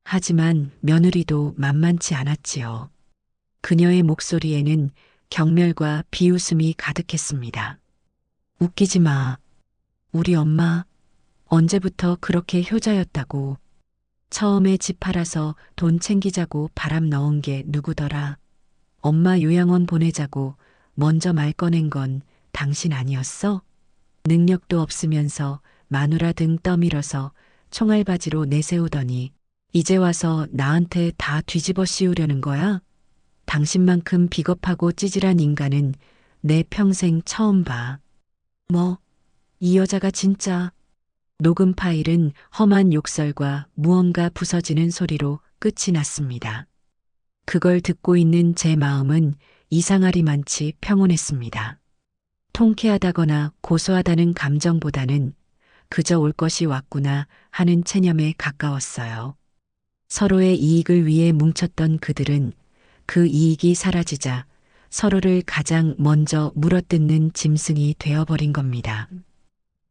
하지만 며느리도 만만치 않았지요. 그녀의 목소리에는 경멸과 비웃음이 가득했습니다. 웃기지 마. 우리 엄마 언제부터 그렇게 효자였다고. 처음에 집 팔아서 돈 챙기자고 바람 넣은 게 누구더라. 엄마 요양원 보내자고 먼저 말 꺼낸 건 당신 아니었어? 능력도 없으면서 마누라 등 떠밀어서 총알바지로 내세우더니 이제 와서 나한테 다 뒤집어 씌우려는 거야? 당신만큼 비겁하고 찌질한 인간은 내 평생 처음 봐. 뭐, 이 여자가 진짜. 녹음 파일은 험한 욕설과 무언가 부서지는 소리로 끝이 났습니다. 그걸 듣고 있는 제 마음은 이상하리만치 평온했습니다. 통쾌하다거나 고소하다는 감정보다는 그저 올 것이 왔구나 하는 체념에 가까웠어요. 서로의 이익을 위해 뭉쳤던 그들은 그 이익이 사라지자 서로를 가장 먼저 물어뜯는 짐승이 되어버린 겁니다.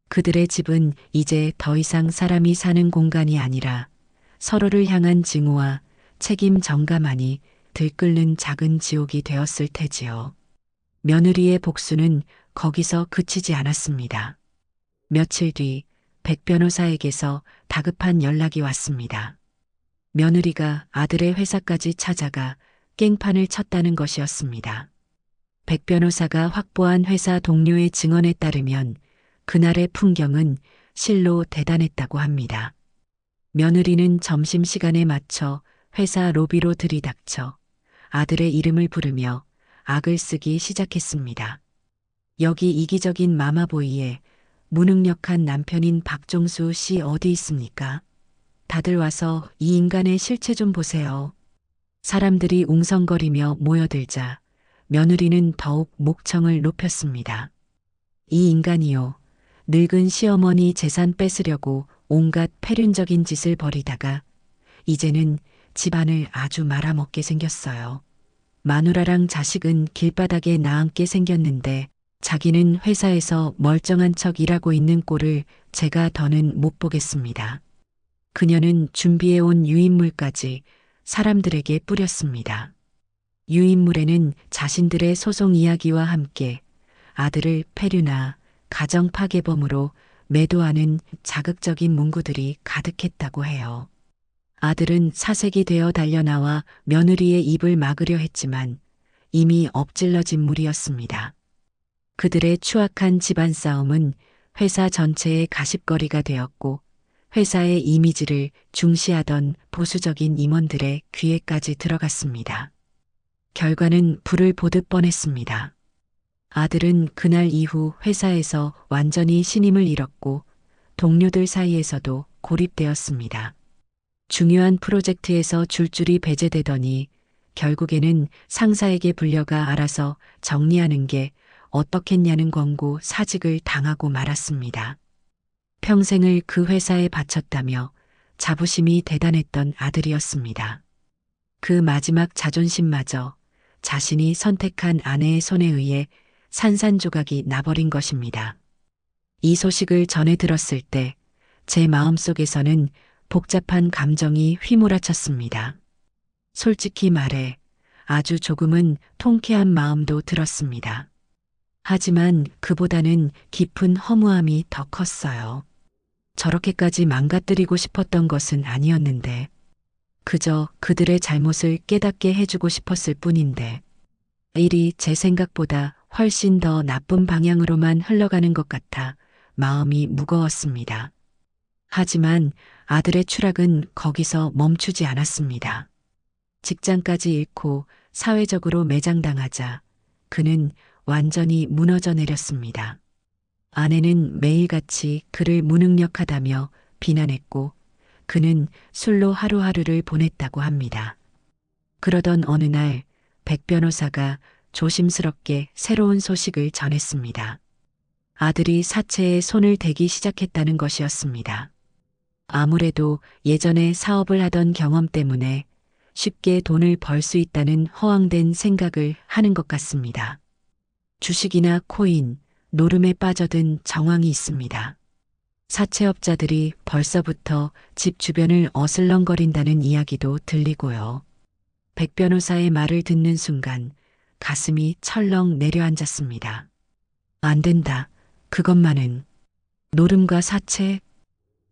그들의 집은 이제 더 이상 사람이 사는 공간이 아니라 서로를 향한 증오와 책임 전가만이 들끓는 작은 지옥이 되었을 테지요. 며느리의 복수는 거기서 그치지 않았습니다. 며칠 뒤 백 변호사에게서 다급한 연락이 왔습니다. 며느리가 아들의 회사까지 찾아가 깽판을 쳤다는 것이었습니다. 백 변호사가 확보한 회사 동료의 증언에 따르면 그날의 풍경은 실로 대단했다고 합니다. 며느리는 점심시간에 맞춰 회사 로비로 들이닥쳐 아들의 이름을 부르며 악을 쓰기 시작했습니다. 여기 이기적인 마마보이에 무능력한 남편인 박종수 씨 어디 있습니까? 다들 와서 이 인간의 실체 좀 보세요. 사람들이 웅성거리며 모여들자 며느리는 더욱 목청을 높였습니다. 이 인간이요. 늙은 시어머니 재산 뺏으려고 온갖 패륜적인 짓을 벌이다가 이제는 집안을 아주 말아먹게 생겼어요. 마누라랑 자식은 길바닥에 나앉게 생겼는데 자기는 회사에서 멀쩡한 척 일하고 있는 꼴을 제가 더는 못 보겠습니다. 그녀는 준비해온 유인물까지 사람들에게 뿌렸습니다. 유인물에는 자신들의 소송 이야기와 함께 아들을 패륜나 가정 파괴범으로 매도하는 자극적인 문구들이 가득했다고 해요. 아들은 사색이 되어 달려나와 며느리의 입을 막으려 했지만 이미 엎질러진 물이었습니다. 그들의 추악한 집안 싸움은 회사 전체의 가십거리가 되었고 회사의 이미지를 중시하던 보수적인 임원들의 귀에까지 들어갔습니다. 결과는 불을 보듯 뻔했습니다. 아들은 그날 이후 회사에서 완전히 신임을 잃었고 동료들 사이에서도 고립되었습니다. 중요한 프로젝트에서 줄줄이 배제되더니 결국에는 상사에게 불려가 알아서 정리하는 게 어떻겠냐는 권고 사직을 당하고 말았습니다. 평생을 그 회사에 바쳤다며 자부심이 대단했던 아들이었습니다. 그 마지막 자존심마저 자신이 선택한 아내의 손에 의해 산산조각이 나버린 것입니다. 이 소식을 전해 들었을 때 제 마음속에서는 복잡한 감정이 휘몰아쳤습니다. 솔직히 말해 아주 조금은 통쾌한 마음도 들었습니다. 하지만 그보다는 깊은 허무함이 더 컸어요. 저렇게까지 망가뜨리고 싶었던 것은 아니었는데 그저 그들의 잘못을 깨닫게 해주고 싶었을 뿐인데 일이 제 생각보다 훨씬 더 나쁜 방향으로만 흘러가는 것 같아 마음이 무거웠습니다. 하지만 아들의 추락은 거기서 멈추지 않았습니다. 직장까지 잃고 사회적으로 매장당하자 그는 완전히 무너져 내렸습니다. 아내는 매일같이 그를 무능력하다며 비난했고 그는 술로 하루하루를 보냈다고 합니다. 그러던 어느 날 백 변호사가 조심스럽게 새로운 소식을 전했습니다. 아들이 사체에 손을 대기 시작했다는 것이었습니다. 아무래도 예전에 사업을 하던 경험 때문에 쉽게 돈을 벌 수 있다는 허황된 생각을 하는 것 같습니다. 주식이나 코인, 노름에 빠져든 정황이 있습니다. 사채업자들이 벌써부터 집 주변을 어슬렁거린다는 이야기도 들리고요. 백 변호사의 말을 듣는 순간 가슴이 철렁 내려앉았습니다. 안 된다. 그것만은. 노름과 사채,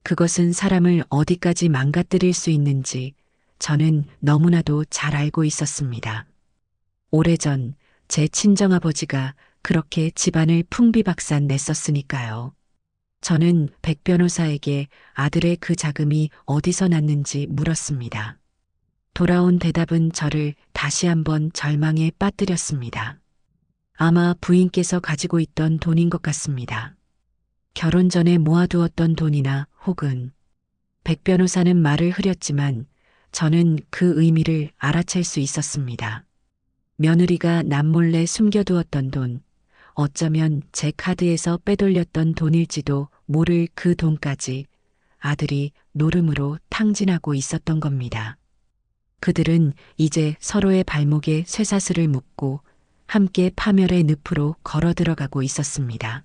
그것은 사람을 어디까지 망가뜨릴 수 있는지 저는 너무나도 잘 알고 있었습니다. 오래전 제 친정아버지가 그렇게 집안을 풍비박산 냈었으니까요. 저는 백 변호사에게 아들의 그 자금이 어디서 났는지 물었습니다. 돌아온 대답은 저를 다시 한번 절망에 빠뜨렸습니다. 아마 부인께서 가지고 있던 돈인 것 같습니다. 결혼 전에 모아두었던 돈이나 혹은 백 변호사는 말을 흐렸지만 저는 그 의미를 알아챌 수 있었습니다. 며느리가 남몰래 숨겨두었던 돈, 어쩌면 제 카드에서 빼돌렸던 돈일지도 모를 그 돈까지 아들이 노름으로 탕진하고 있었던 겁니다. 그들은 이제 서로의 발목에 쇠사슬을 묶고 함께 파멸의 늪으로 걸어 들어가고 있었습니다.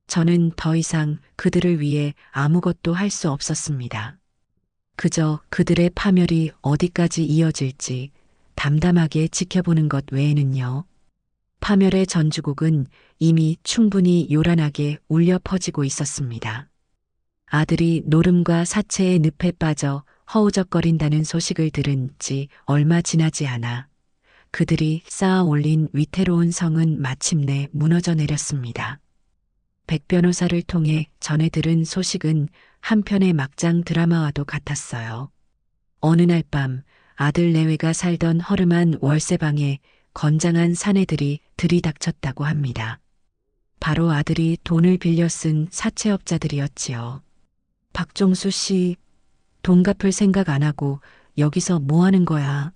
저는 더 이상 그들을 위해 아무것도 할 수 없었습니다. 그저 그들의 파멸이 어디까지 이어질지 담담하게 지켜보는 것 외에는요. 파멸의 전주곡은 이미 충분히 요란하게 울려 퍼지고 있었습니다. 아들이 노름과 사채의 늪에 빠져 허우적거린다는 소식을 들은 지 얼마 지나지 않아 그들이 쌓아 올린 위태로운 성은 마침내 무너져 내렸습니다. 백 변호사를 통해 전해 들은 소식은 한편의 막장 드라마와도 같았어요. 어느 날 밤 아들 내외가 살던 허름한 월세방에 건장한 사내들이 들이닥쳤다고 합니다. 바로 아들이 돈을 빌려 쓴 사채업자들이었지요. 박종수 씨, 돈 갚을 생각 안 하고 여기서 뭐 하는 거야?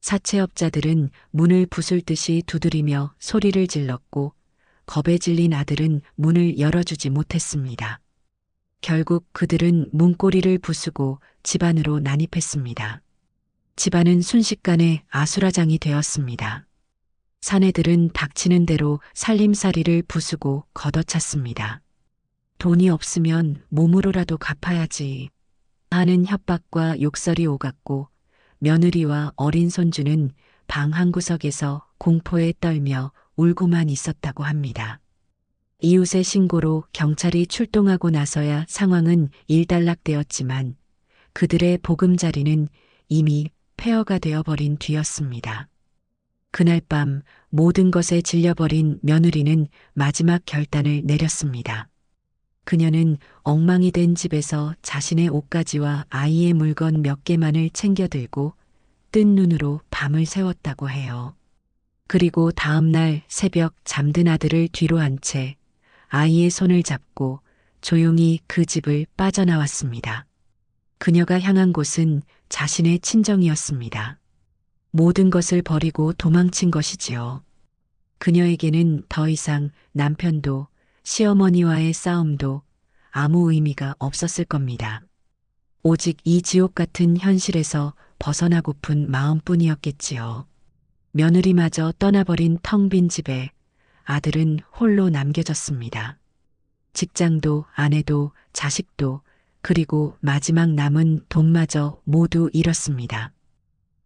사채업자들은 문을 부술듯이 두드리며 소리를 질렀고 겁에 질린 아들은 문을 열어주지 못했습니다. 결국 그들은 문고리를 부수고 집 안으로 난입했습니다. 집안은 순식간에 아수라장이 되었습니다. 사내들은 닥치는 대로 살림살이를 부수고 걷어찼습니다. 돈이 없으면 몸으로라도 갚아야지 하는 협박과 욕설이 오갔고 며느리와 어린 손주는 방 한 구석에서 공포에 떨며 울고만 있었다고 합니다. 이웃의 신고로 경찰이 출동하고 나서야 상황은 일단락되었지만 그들의 보금자리는 이미 폐허가 되어버린 뒤였습니다. 그날 밤 모든 것에 질려버린 며느리는 마지막 결단을 내렸습니다. 그녀는 엉망이 된 집에서 자신의 옷가지와 아이의 물건 몇 개만을 챙겨들고 뜬 눈으로 밤을 새웠다고 해요. 그리고 다음 날 새벽 잠든 아들을 뒤로 한 채 아이의 손을 잡고 조용히 그 집을 빠져나왔습니다. 그녀가 향한 곳은 자신의 친정이었습니다. 모든 것을 버리고 도망친 것이지요. 그녀에게는 더 이상 남편도 시어머니와의 싸움도 아무 의미가 없었을 겁니다. 오직 이 지옥 같은 현실에서 벗어나고픈 마음뿐이었겠지요. 며느리마저 떠나버린 텅 빈 집에 아들은 홀로 남겨졌습니다. 직장도 아내도 자식도 그리고 마지막 남은 돈마저 모두 잃었습니다.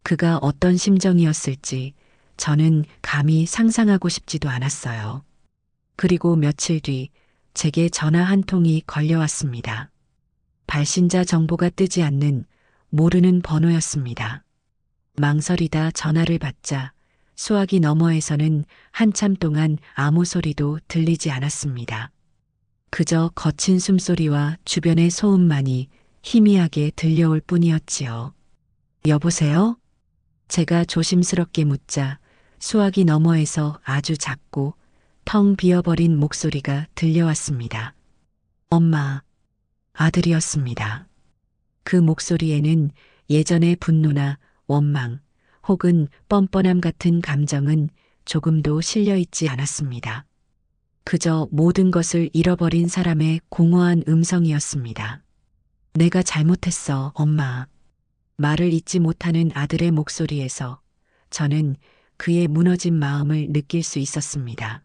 그가 어떤 심정이었을지 저는 감히 상상하고 싶지도 않았어요. 그리고 며칠 뒤 제게 전화 한 통이 걸려왔습니다. 발신자 정보가 뜨지 않는 모르는 번호였습니다. 망설이다 전화를 받자 수화기 너머에서는 한참 동안 아무 소리도 들리지 않았습니다. 그저 거친 숨소리와 주변의 소음만이 희미하게 들려올 뿐이었지요. 여보세요? 제가 조심스럽게 묻자 수화기 너머에서 아주 작고 텅 비어버린 목소리가 들려왔습니다. 엄마, 아들이었습니다. 그 목소리에는 예전의 분노나 원망 혹은 뻔뻔함 같은 감정은 조금도 실려 있지 않았습니다. 그저 모든 것을 잃어버린 사람의 공허한 음성이었습니다. 내가 잘못했어, 엄마. 말을 잇지 못하는 아들의 목소리에서 저는 그의 무너진 마음을 느낄 수 있었습니다.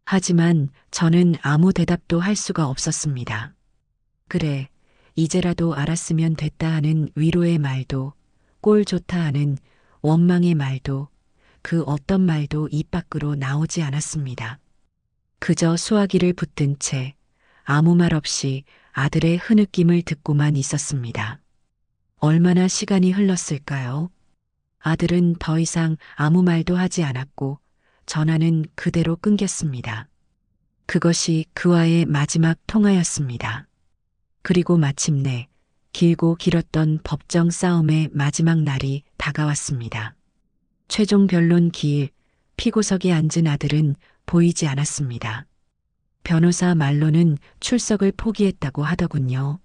하지만 저는 아무 대답도 할 수가 없었습니다. 그래, 이제라도 알았으면 됐다 하는 위로의 말도, 꼴 좋다 하는 원망의 말도, 그 어떤 말도 입 밖으로 나오지 않았습니다. 그저 수화기를 붙든 채 아무 말 없이 아들의 흐느낌을 듣고만 있었습니다. 얼마나 시간이 흘렀을까요? 아들은 더 이상 아무 말도 하지 않았고 전화는 그대로 끊겼습니다. 그것이 그와의 마지막 통화였습니다. 그리고 마침내 길고 길었던 법정 싸움의 마지막 날이 다가왔습니다. 최종 변론 기일 피고석에 앉은 아들은 보이지 않았습니다. 변호사 말로는 출석을 포기했다고 하더군요.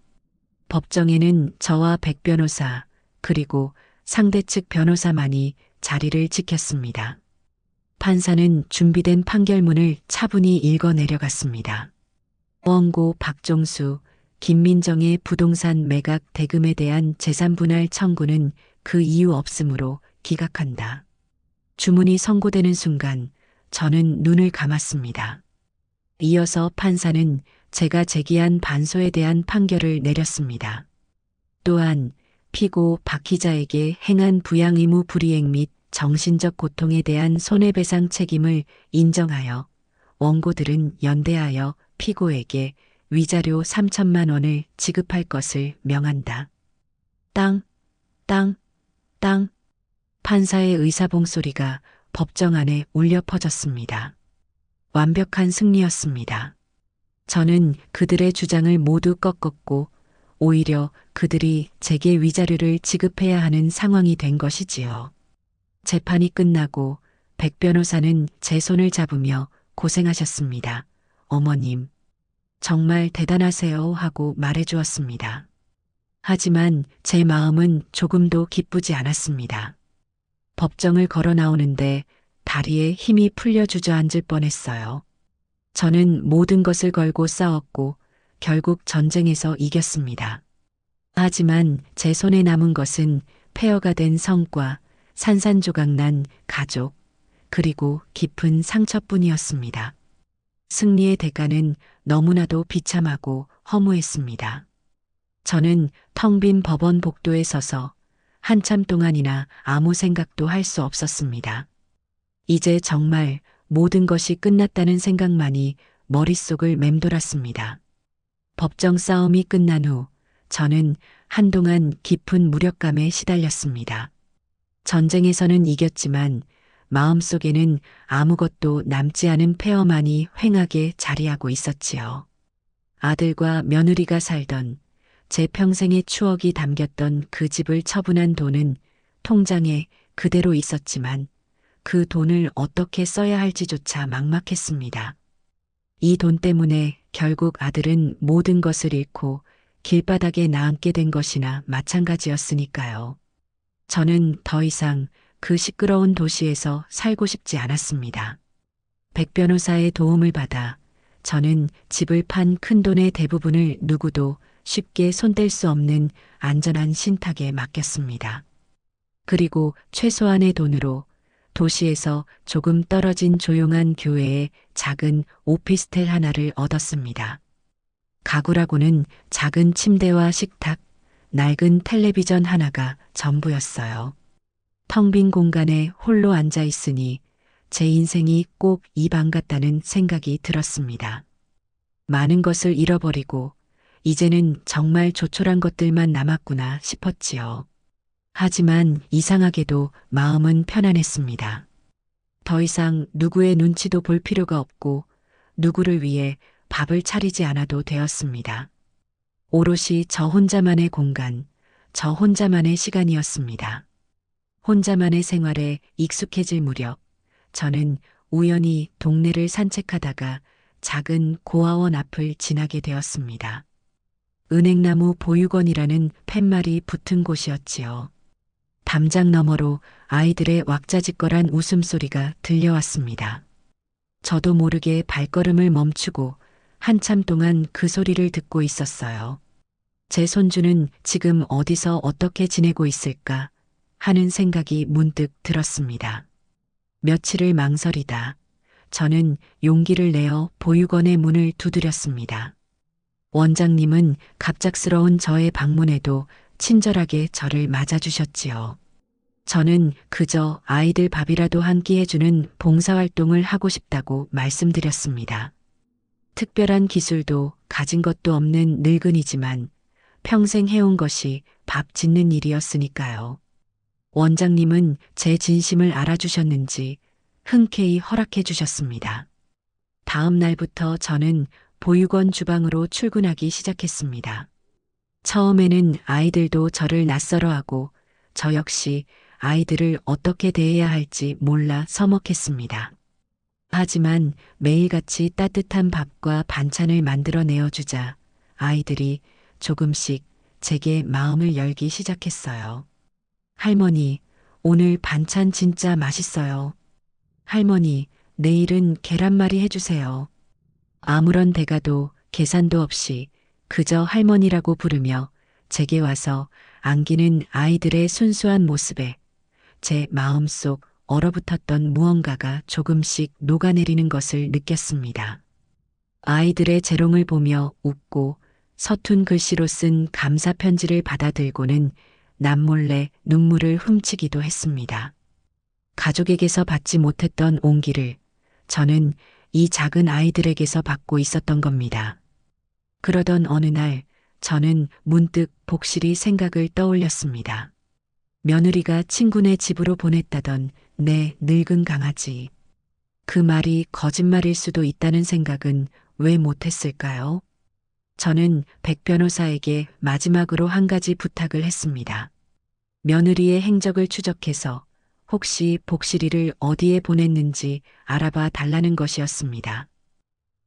법정에는 저와 백 변호사 그리고 상대 측 변호사만이 자리를 지켰습니다. 판사는 준비된 판결문을 차분히 읽어 내려갔습니다. 원고 박종수, 김민정의 부동산 매각 대금에 대한 재산분할 청구는 그 이유 없으므로 기각한다. 주문이 선고되는 순간 저는 눈을 감았습니다. 이어서 판사는 제가 제기한 반소에 대한 판결을 내렸습니다. 또한 피고 박 기자에게 행한 부양 의무 불이행 및 정신적 고통에 대한 손해배상 책임을 인정하여 원고들은 연대하여 피고에게 위자료 3천만 원을 지급할 것을 명한다. 땅, 땅, 땅. 판사의 의사봉 소리가 법정 안에 울려 퍼졌습니다. 완벽한 승리였습니다. 저는 그들의 주장을 모두 꺾었고 오히려 그들이 제게 위자료를 지급해야 하는 상황이 된 것이지요. 재판이 끝나고 백 변호사는 제 손을 잡으며 고생하셨습니다. 어머님, 정말 대단하세요 하고 말해주었습니다. 하지만 제 마음은 조금도 기쁘지 않았습니다. 법정을 걸어 나오는데 다리에 힘이 풀려 주저앉을 뻔했어요. 저는 모든 것을 걸고 싸웠고 결국 전쟁에서 이겼습니다. 하지만 제 손에 남은 것은 폐허가 된 성과, 산산조각난 가족, 그리고 깊은 상처뿐이었습니다. 승리의 대가는 너무나도 비참하고 허무했습니다. 저는 텅 빈 법원 복도에 서서 한참 동안이나 아무 생각도 할 수 없었습니다. 이제 정말 모든 것이 끝났다는 생각만이 머릿속을 맴돌았습니다. 법정 싸움이 끝난 후 저는 한동안 깊은 무력감에 시달렸습니다. 전쟁에서는 이겼지만 마음속에는 아무것도 남지 않은 폐허만이 휑하게 자리하고 있었지요. 아들과 며느리가 살던 제 평생의 추억이 담겼던 그 집을 처분한 돈은 통장에 그대로 있었지만 그 돈을 어떻게 써야 할지조차 막막했습니다. 이 돈 때문에 결국 아들은 모든 것을 잃고 길바닥에 나앉게 된 것이나 마찬가지였으니까요. 저는 더 이상 그 시끄러운 도시에서 살고 싶지 않았습니다. 백 변호사의 도움을 받아 저는 집을 판 큰돈의 대부분을 누구도 쉽게 손댈 수 없는 안전한 신탁에 맡겼습니다. 그리고 최소한의 돈으로 도시에서 조금 떨어진 조용한 교외에 작은 오피스텔 하나를 얻었습니다. 가구라고는 작은 침대와 식탁, 낡은 텔레비전 하나가 전부였어요. 텅 빈 공간에 홀로 앉아 있으니 제 인생이 꼭 이 방 같다는 생각이 들었습니다. 많은 것을 잃어버리고 이제는 정말 조촐한 것들만 남았구나 싶었지요. 하지만 이상하게도 마음은 편안했습니다. 더 이상 누구의 눈치도 볼 필요가 없고 누구를 위해 밥을 차리지 않아도 되었습니다. 오롯이 저 혼자만의 공간, 저 혼자만의 시간이었습니다. 혼자만의 생활에 익숙해질 무렵 저는 우연히 동네를 산책하다가 작은 고아원 앞을 지나게 되었습니다. 은행나무 보육원이라는 팻말이 붙은 곳이었지요. 담장 너머로 아이들의 왁자지껄한 웃음소리가 들려왔습니다. 저도 모르게 발걸음을 멈추고 한참 동안 그 소리를 듣고 있었어요. 제 손주는 지금 어디서 어떻게 지내고 있을까 하는 생각이 문득 들었습니다. 며칠을 망설이다 저는 용기를 내어 보육원의 문을 두드렸습니다. 원장님은 갑작스러운 저의 방문에도 친절하게 저를 맞아주셨지요. 저는 그저 아이들 밥이라도 한 끼 해주는 봉사활동을 하고 싶다고 말씀드렸습니다. 특별한 기술도 가진 것도 없는 늙은이지만 평생 해온 것이 밥 짓는 일이었으니까요. 원장님은 제 진심을 알아주셨는지 흔쾌히 허락해 주셨습니다. 다음 날부터 저는 보육원 주방으로 출근하기 시작했습니다. 처음에는 아이들도 저를 낯설어하고 저 역시 아이들을 어떻게 대해야 할지 몰라 서먹했습니다. 하지만 매일같이 따뜻한 밥과 반찬을 만들어 내어주자 아이들이 조금씩 제게 마음을 열기 시작했어요. 할머니, 오늘 반찬 진짜 맛있어요. 할머니, 내일은 계란말이 해주세요. 아무런 대가도 계산도 없이 그저 할머니라고 부르며 제게 와서 안기는 아이들의 순수한 모습에 제 마음속 얼어붙었던 무언가가 조금씩 녹아내리는 것을 느꼈습니다. 아이들의 재롱을 보며 웃고 서툰 글씨로 쓴 감사 편지를 받아들고는 남몰래 눈물을 훔치기도 했습니다. 가족에게서 받지 못했던 온기를 저는 이 작은 아이들에게서 받고 있었던 겁니다. 그러던 어느 날 저는 문득 복실이 생각을 떠올렸습니다. 며느리가 친구네 집으로 보냈다던 내 늙은 강아지. 그 말이 거짓말일 수도 있다는 생각은 왜 못했을까요? 저는 백 변호사에게 마지막으로 한 가지 부탁을 했습니다. 며느리의 행적을 추적해서 혹시 복실이를 어디에 보냈는지 알아봐 달라는 것이었습니다.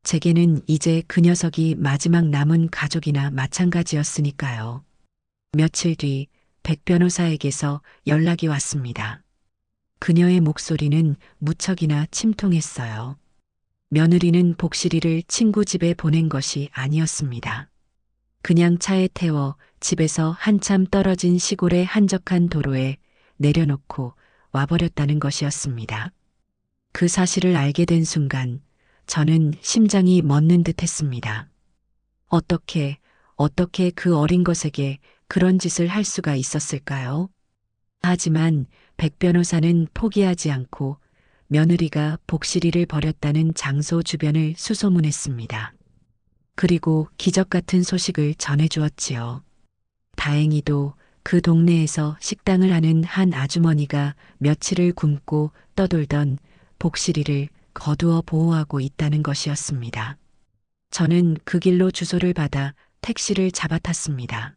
제게는 이제 그 녀석이 마지막 남은 가족이나 마찬가지였으니까요. 며칠 뒤 백 변호사에게서 연락이 왔습니다. 그녀의 목소리는 무척이나 침통했어요. 며느리는 복실이를 친구 집에 보낸 것이 아니었습니다. 그냥 차에 태워 집에서 한참 떨어진 시골의 한적한 도로에 내려놓고 와버렸다는 것이었습니다. 그 사실을 알게 된 순간 저는 심장이 멎는 듯 했습니다. 어떻게 그 어린 것에게 그런 짓을 할 수가 있었을까요? 하지만 백 변호사는 포기하지 않고 며느리가 복실이를 버렸다는 장소 주변을 수소문했습니다. 그리고 기적 같은 소식을 전해주었지요. 다행히도 그 동네에서 식당을 하는 한 아주머니가 며칠을 굶고 떠돌던 복실이를 거두어 보호하고 있다는 것이었습니다. 저는 그 길로 주소를 받아 택시를 잡아탔습니다.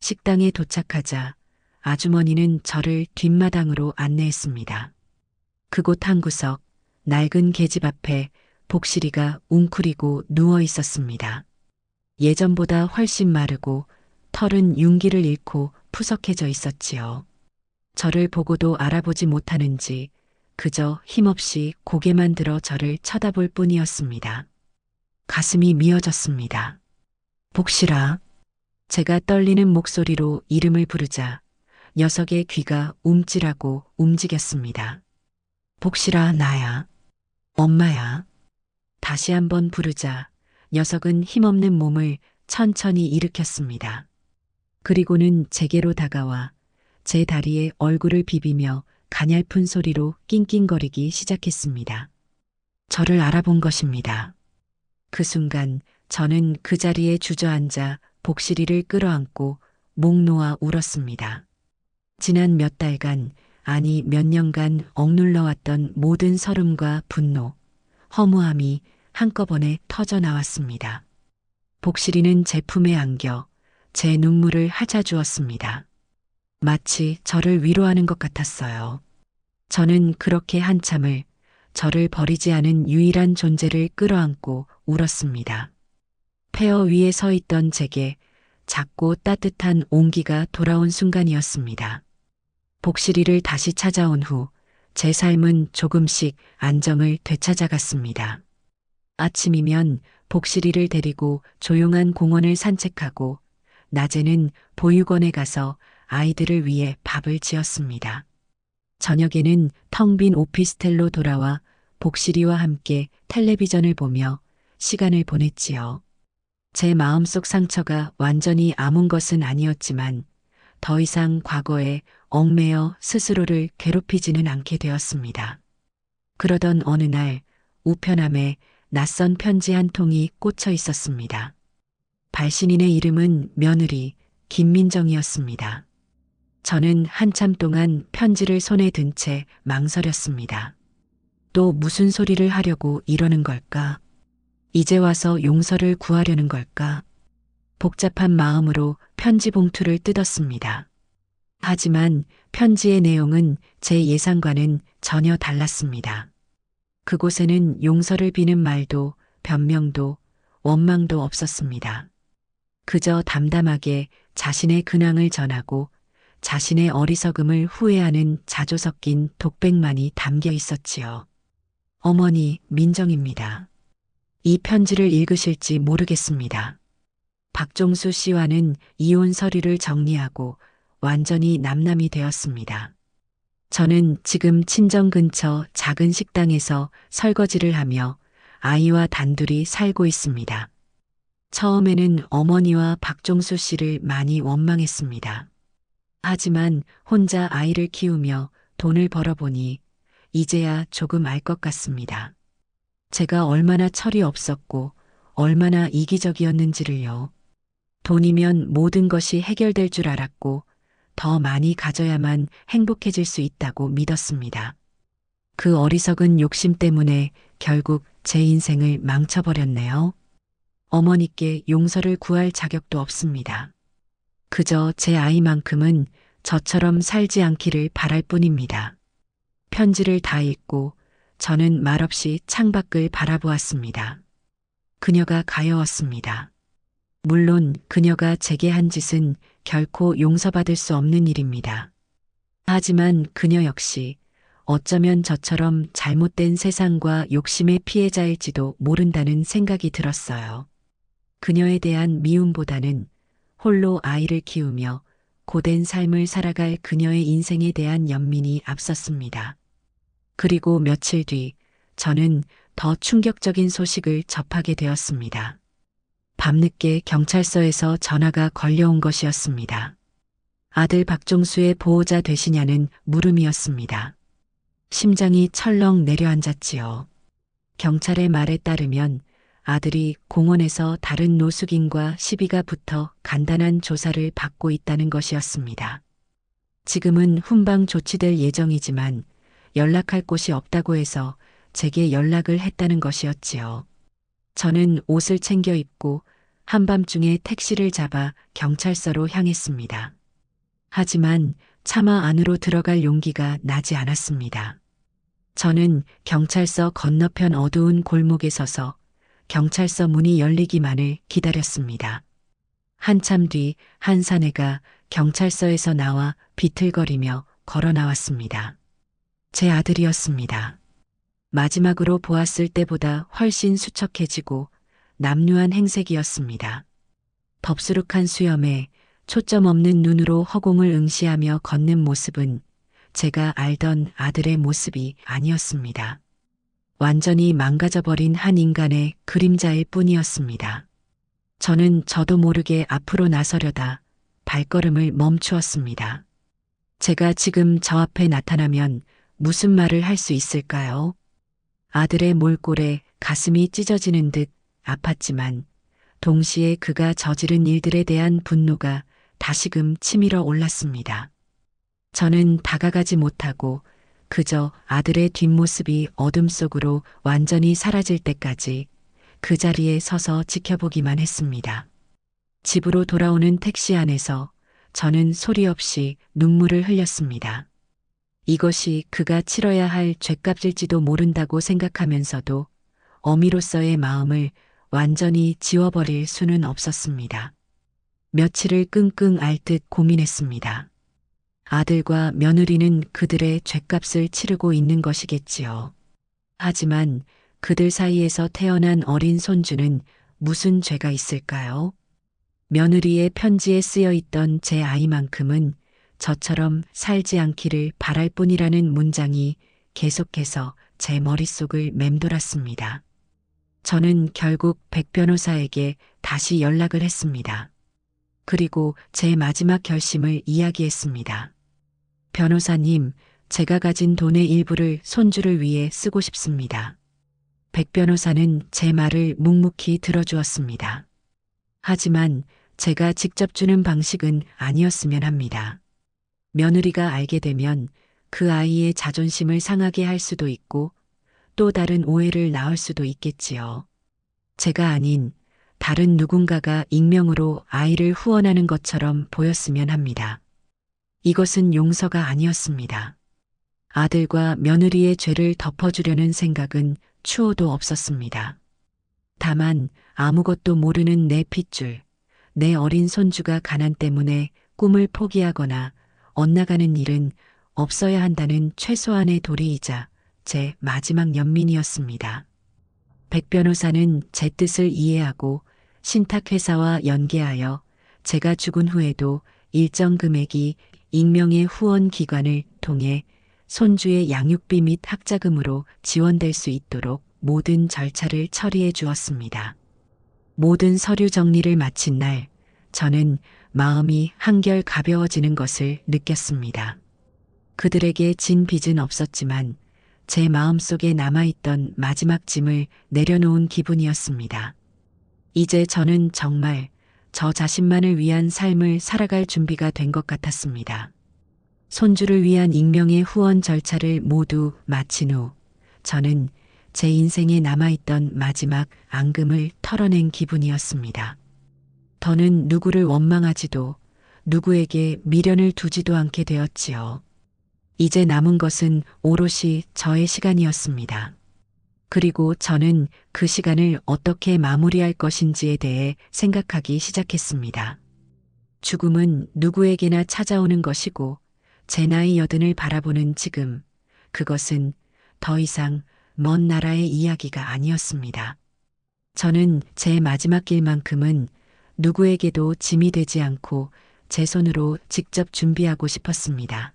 식당에 도착하자 아주머니는 저를 뒷마당으로 안내했습니다. 그곳 한 구석 낡은 계집 앞에 복실이가 웅크리고 누워 있었습니다. 예전보다 훨씬 마르고 털은 윤기를 잃고 푸석해져 있었지요. 저를 보고도 알아보지 못하는지 그저 힘없이 고개만 들어 저를 쳐다볼 뿐이었습니다. 가슴이 미어졌습니다. 복실아. 제가 떨리는 목소리로 이름을 부르자 녀석의 귀가 움찔하고 움직였습니다. 복실아, 나야. 엄마야. 다시 한번 부르자 녀석은 힘없는 몸을 천천히 일으켰습니다. 그리고는 제게로 다가와 제 다리에 얼굴을 비비며 가냘픈 소리로 낑낑거리기 시작했습니다. 저를 알아본 것입니다. 그 순간 저는 그 자리에 주저앉아 복실이를 끌어안고 목 놓아 울었습니다. 지난 몇 달간, 아니 몇 년간 억눌러왔던 모든 서름과 분노, 허무함이 한꺼번에 터져 나왔습니다. 복실이는 제 품에 안겨 제 눈물을 핥아주었습니다. 마치 저를 위로하는 것 같았어요. 저는 그렇게 한참을 저를 버리지 않은 유일한 존재를 끌어안고 울었습니다. 폐허 위에 서 있던 제게 작고 따뜻한 온기가 돌아온 순간이었습니다. 복실이를 다시 찾아온 후 제 삶은 조금씩 안정을 되찾아갔습니다. 아침이면 복실이를 데리고 조용한 공원을 산책하고 낮에는 보육원에 가서 아이들을 위해 밥을 지었습니다. 저녁에는 텅 빈 오피스텔로 돌아와 복실이와 함께 텔레비전을 보며 시간을 보냈지요. 제 마음속 상처가 완전히 아문 것은 아니었지만 더 이상 과거에 얽매여 스스로를 괴롭히지는 않게 되었습니다. 그러던 어느 날 우편함에 낯선 편지 한 통이 꽂혀 있었습니다. 발신인의 이름은 며느리 김민정이었습니다. 저는 한참 동안 편지를 손에 든 채 망설였습니다. 또 무슨 소리를 하려고 이러는 걸까? 이제 와서 용서를 구하려는 걸까? 복잡한 마음으로 편지 봉투를 뜯었습니다. 하지만 편지의 내용은 제 예상과는 전혀 달랐습니다. 그곳에는 용서를 비는 말도 변명도 원망도 없었습니다. 그저 담담하게 자신의 근황을 전하고 자신의 어리석음을 후회하는 자조 섞인 독백만이 담겨 있었지요. 어머니 민정입니다. 이 편지를 읽으실지 모르겠습니다. 박종수 씨와는 이혼 서류를 정리하고 완전히 남남이 되었습니다. 저는 지금 친정 근처 작은 식당에서 설거지를 하며 아이와 단둘이 살고 있습니다. 처음에는 어머니와 박종수 씨를 많이 원망했습니다. 하지만 혼자 아이를 키우며 돈을 벌어보니 이제야 조금 알 것 같습니다. 제가 얼마나 철이 없었고 얼마나 이기적이었는지를요. 돈이면 모든 것이 해결될 줄 알았고 더 많이 가져야만 행복해질 수 있다고 믿었습니다. 그 어리석은 욕심 때문에 결국 제 인생을 망쳐버렸네요. 어머니께 용서를 구할 자격도 없습니다. 그저 제 아이만큼은 저처럼 살지 않기를 바랄 뿐입니다. 편지를 다 읽고 저는 말없이 창밖을 바라보았습니다. 그녀가 가여웠습니다. 물론 그녀가 제게 한 짓은 결코 용서받을 수 없는 일입니다. 하지만 그녀 역시 어쩌면 저처럼 잘못된 세상과 욕심의 피해자일지도 모른다는 생각이 들었어요. 그녀에 대한 미움보다는 홀로 아이를 키우며 고된 삶을 살아갈 그녀의 인생에 대한 연민이 앞섰습니다. 그리고 며칠 뒤 저는 더 충격적인 소식을 접하게 되었습니다. 밤늦게 경찰서에서 전화가 걸려온 것이었습니다. 아들 박종수의 보호자 되시냐는 물음이었습니다. 심장이 철렁 내려앉았지요. 경찰의 말에 따르면 아들이 공원에서 다른 노숙인과 시비가 붙어 간단한 조사를 받고 있다는 것이었습니다. 지금은 훈방 조치될 예정이지만 연락할 곳이 없다고 해서 제게 연락을 했다는 것이었지요. 저는 옷을 챙겨 입고 한밤중에 택시를 잡아 경찰서로 향했습니다. 하지만 차마 안으로 들어갈 용기가 나지 않았습니다. 저는 경찰서 건너편 어두운 골목에 서서 경찰서 문이 열리기만을 기다렸습니다. 한참 뒤 한 사내가 경찰서에서 나와 비틀거리며 걸어 나왔습니다. 제 아들이었습니다. 마지막으로 보았을 때보다 훨씬 수척해지고 남루한 행색이었습니다. 덥수룩한 수염에 초점 없는 눈으로 허공을 응시하며 걷는 모습은 제가 알던 아들의 모습이 아니었습니다. 완전히 망가져버린 한 인간의 그림자일 뿐이었습니다. 저는 저도 모르게 앞으로 나서려다 발걸음을 멈추었습니다. 제가 지금 저 앞에 나타나면 무슨 말을 할 수 있을까요? 아들의 몰골에 가슴이 찢어지는 듯 아팠지만 동시에 그가 저지른 일들에 대한 분노가 다시금 치밀어 올랐습니다. 저는 다가가지 못하고 그저 아들의 뒷모습이 어둠 속으로 완전히 사라질 때까지 그 자리에 서서 지켜보기만 했습니다. 집으로 돌아오는 택시 안에서 저는 소리 없이 눈물을 흘렸습니다. 이것이 그가 치러야 할 죗값일지도 모른다고 생각하면서도 어미로서의 마음을 완전히 지워버릴 수는 없었습니다. 며칠을 끙끙 앓듯 고민했습니다. 아들과 며느리는 그들의 죗값을 치르고 있는 것이겠지요. 하지만 그들 사이에서 태어난 어린 손주는 무슨 죄가 있을까요? 며느리의 편지에 쓰여 있던 제 아이만큼은 저처럼 살지 않기를 바랄 뿐이라는 문장이 계속해서 제 머릿속을 맴돌았습니다. 저는 결국 백 변호사에게 다시 연락을 했습니다. 그리고 제 마지막 결심을 이야기했습니다. 변호사님, 제가 가진 돈의 일부를 손주를 위해 쓰고 싶습니다. 백 변호사는 제 말을 묵묵히 들어주었습니다. 하지만 제가 직접 주는 방식은 아니었으면 합니다. 며느리가 알게 되면 그 아이의 자존심을 상하게 할 수도 있고 또 다른 오해를 낳을 수도 있겠지요. 제가 아닌 다른 누군가가 익명으로 아이를 후원하는 것처럼 보였으면 합니다. 이것은 용서가 아니었습니다. 아들과 며느리의 죄를 덮어주려는 생각은 추호도 없었습니다. 다만 아무것도 모르는 내 핏줄, 내 어린 손주가 가난 때문에 꿈을 포기하거나 엇나가는 일은 없어야 한다는 최소한의 도리이자 제 마지막 연민이었습니다. 백 변호사는 제 뜻을 이해하고 신탁회사와 연계하여 제가 죽은 후에도 일정 금액이 익명의 후원 기관을 통해 손주의 양육비 및 학자금으로 지원될 수 있도록 모든 절차를 처리해 주었습니다. 모든 서류 정리를 마친 날, 저는 마음이 한결 가벼워지는 것을 느꼈습니다. 그들에게 진 빚은 없었지만 제 마음속에 남아있던 마지막 짐을 내려놓은 기분이었습니다. 이제 저는 정말 저 자신만을 위한 삶을 살아갈 준비가 된 것 같았습니다. 손주를 위한 익명의 후원 절차를 모두 마친 후 저는 제 인생에 남아있던 마지막 앙금을 털어낸 기분이었습니다. 더는 누구를 원망하지도 누구에게 미련을 두지도 않게 되었지요. 이제 남은 것은 오롯이 저의 시간이었습니다. 그리고 저는 그 시간을 어떻게 마무리할 것인지에 대해 생각하기 시작했습니다. 죽음은 누구에게나 찾아오는 것이고 제 나이 여든을 바라보는 지금 그것은 더 이상 먼 나라의 이야기가 아니었습니다. 저는 제 마지막 길만큼은 누구에게도 짐이 되지 않고 제 손으로 직접 준비하고 싶었습니다.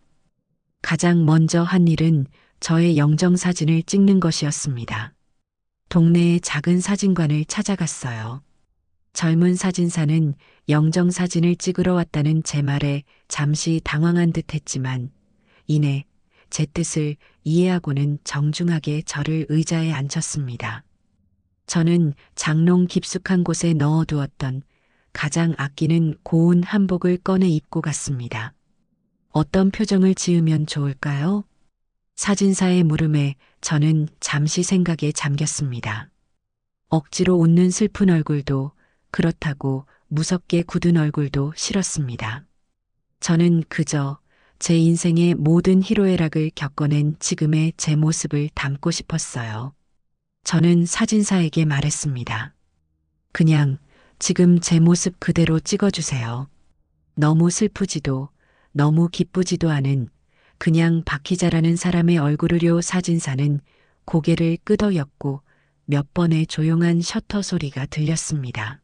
가장 먼저 한 일은 저의 영정사진을 찍는 것이었습니다. 동네의 작은 사진관을 찾아갔어요. 젊은 사진사는 영정사진을 찍으러 왔다는 제 말에 잠시 당황한 듯 했지만 이내 제 뜻을 이해하고는 정중하게 저를 의자에 앉혔습니다. 저는 장롱 깊숙한 곳에 넣어두었던 가장 아끼는 고운 한복을 꺼내 입고 갔습니다. 어떤 표정을 지으면 좋을까요? 사진사의 물음에 저는 잠시 생각에 잠겼습니다. 억지로 웃는 슬픈 얼굴도 그렇다고 무섭게 굳은 얼굴도 싫었습니다. 저는 그저 제 인생의 모든 희로애락을 겪어낸 지금의 제 모습을 담고 싶었어요. 저는 사진사에게 말했습니다. 그냥 지금 제 모습 그대로 찍어주세요. 너무 슬프지도 너무 기쁘지도 않은 그냥 박희자라는 사람의 얼굴을요. 사진사는 고개를 끄덕였고 몇 번의 조용한 셔터 소리가 들렸습니다.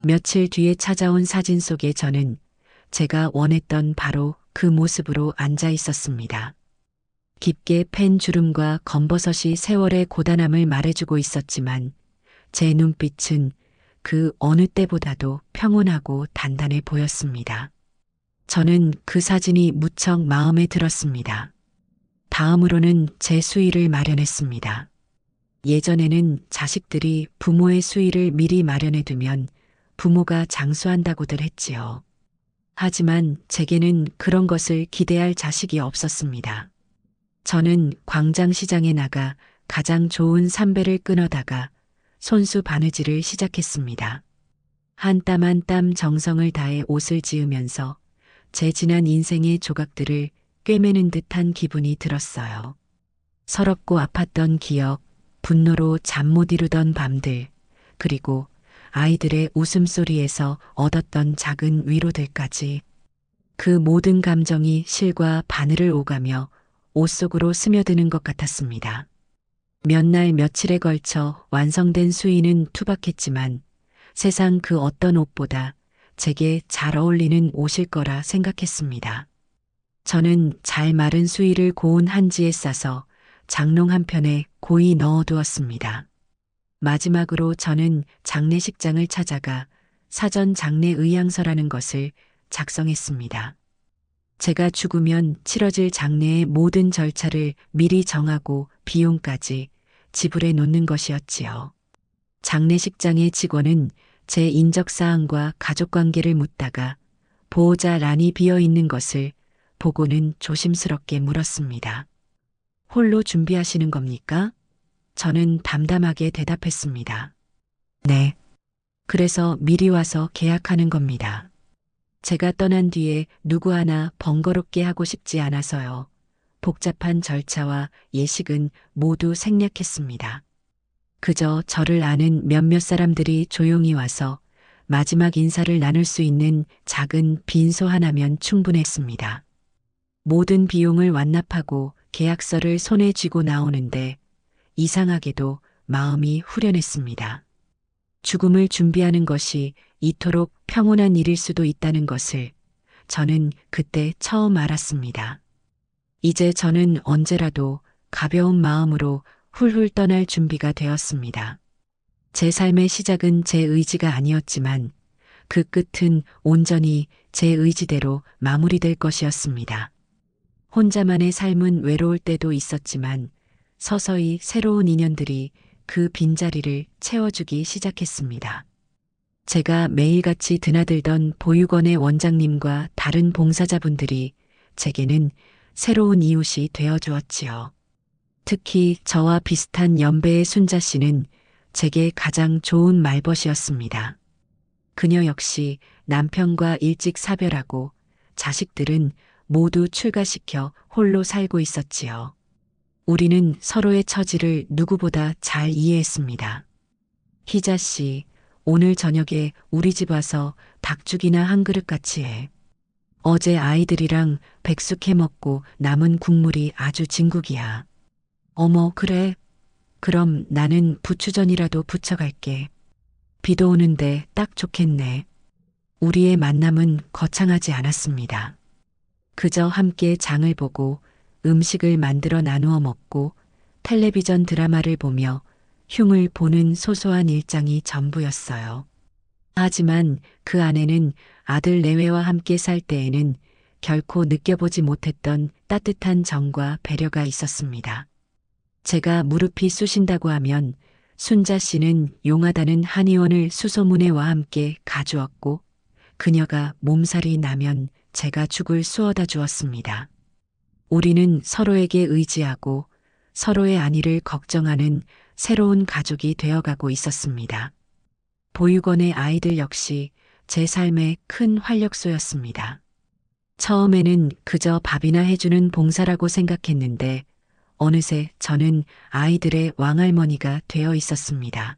며칠 뒤에 찾아온 사진 속에 저는 제가 원했던 바로 그 모습으로 앉아 있었습니다. 깊게 팬 주름과 검버섯이 세월의 고단함을 말해주고 있었지만 제 눈빛은 그 어느 때보다도 평온하고 단단해 보였습니다. 저는 그 사진이 무척 마음에 들었습니다. 다음으로는 제 수의를 마련했습니다. 예전에는 자식들이 부모의 수의를 미리 마련해두면 부모가 장수한다고들 했지요. 하지만 제게는 그런 것을 기대할 자식이 없었습니다. 저는 광장시장에 나가 가장 좋은 삼배를 끊어다가 손수 바느질을 시작했습니다. 한 땀 한 땀 정성을 다해 옷을 지으면서 제 지난 인생의 조각들을 꿰매는 듯한 기분이 들었어요. 서럽고 아팠던 기억, 분노로 잠 못 이루던 밤들, 그리고 아이들의 웃음소리에서 얻었던 작은 위로들까지 그 모든 감정이 실과 바늘을 오가며 옷 속으로 스며드는 것 같았습니다. 몇 날 며칠에 걸쳐 완성된 수의는 투박했지만 세상 그 어떤 옷보다 제게 잘 어울리는 옷일 거라 생각했습니다. 저는 잘 마른 수의를 고운 한지에 싸서 장롱 한편에 고이 넣어두었습니다. 마지막으로 저는 장례식장을 찾아가 사전 장례 의향서라는 것을 작성했습니다. 제가 죽으면 치러질 장례의 모든 절차를 미리 정하고 비용까지 지불해 놓는 것이었지요. 장례식장의 직원은 제 인적사항과 가족관계를 묻다가 보호자 란이 비어 있는 것을 보고는 조심스럽게 물었습니다. 홀로 준비하시는 겁니까? 저는 담담하게 대답했습니다. 네. 그래서 미리 와서 계약하는 겁니다. 제가 떠난 뒤에 누구 하나 번거롭게 하고 싶지 않아서요. 복잡한 절차와 예식은 모두 생략했습니다. 그저 저를 아는 몇몇 사람들이 조용히 와서 마지막 인사를 나눌 수 있는 작은 빈소 하나면 충분했습니다. 모든 비용을 완납하고 계약서를 손에 쥐고 나오는데 이상하게도 마음이 후련했습니다. 죽음을 준비하는 것이 이토록 평온한 일일 수도 있다는 것을 저는 그때 처음 알았습니다. 이제 저는 언제라도 가벼운 마음으로 훌훌 떠날 준비가 되었습니다. 제 삶의 시작은 제 의지가 아니었지만 그 끝은 온전히 제 의지대로 마무리될 것이었습니다. 혼자만의 삶은 외로울 때도 있었지만 서서히 새로운 인연들이 그 빈자리를 채워주기 시작했습니다. 제가 매일같이 드나들던 보육원의 원장님과 다른 봉사자분들이 제게는 새로운 이웃이 되어주었지요. 특히 저와 비슷한 연배의 순자 씨는 제게 가장 좋은 말벗이었습니다. 그녀 역시 남편과 일찍 사별하고 자식들은 모두 출가시켜 홀로 살고 있었지요. 우리는 서로의 처지를 누구보다 잘 이해했습니다. 희자 씨, 오늘 저녁에 우리 집 와서 닭죽이나 한 그릇 같이 해. 어제 아이들이랑 백숙 해 먹고 남은 국물이 아주 진국이야. 어머, 그래. 그럼 나는 부추전이라도 부쳐갈게. 비도 오는데 딱 좋겠네. 우리의 만남은 거창하지 않았습니다. 그저 함께 장을 보고 음식을 만들어 나누어 먹고 텔레비전 드라마를 보며 흉을 보는 소소한 일상이 전부였어요. 하지만 그 안에는 아들 내외와 함께 살 때에는 결코 느껴보지 못했던 따뜻한 정과 배려가 있었습니다. 제가 무릎이 쑤신다고 하면 순자 씨는 용하다는 한의원을 수소문해와 함께 가주었고 그녀가 몸살이 나면 제가 죽을 쑤어다 주었습니다. 우리는 서로에게 의지하고 서로의 안위를 걱정하는 새로운 가족이 되어가고 있었습니다. 보육원의 아이들 역시 제 삶의 큰 활력소였습니다. 처음에는 그저 밥이나 해주는 봉사라고 생각했는데 어느새 저는 아이들의 왕할머니가 되어 있었습니다.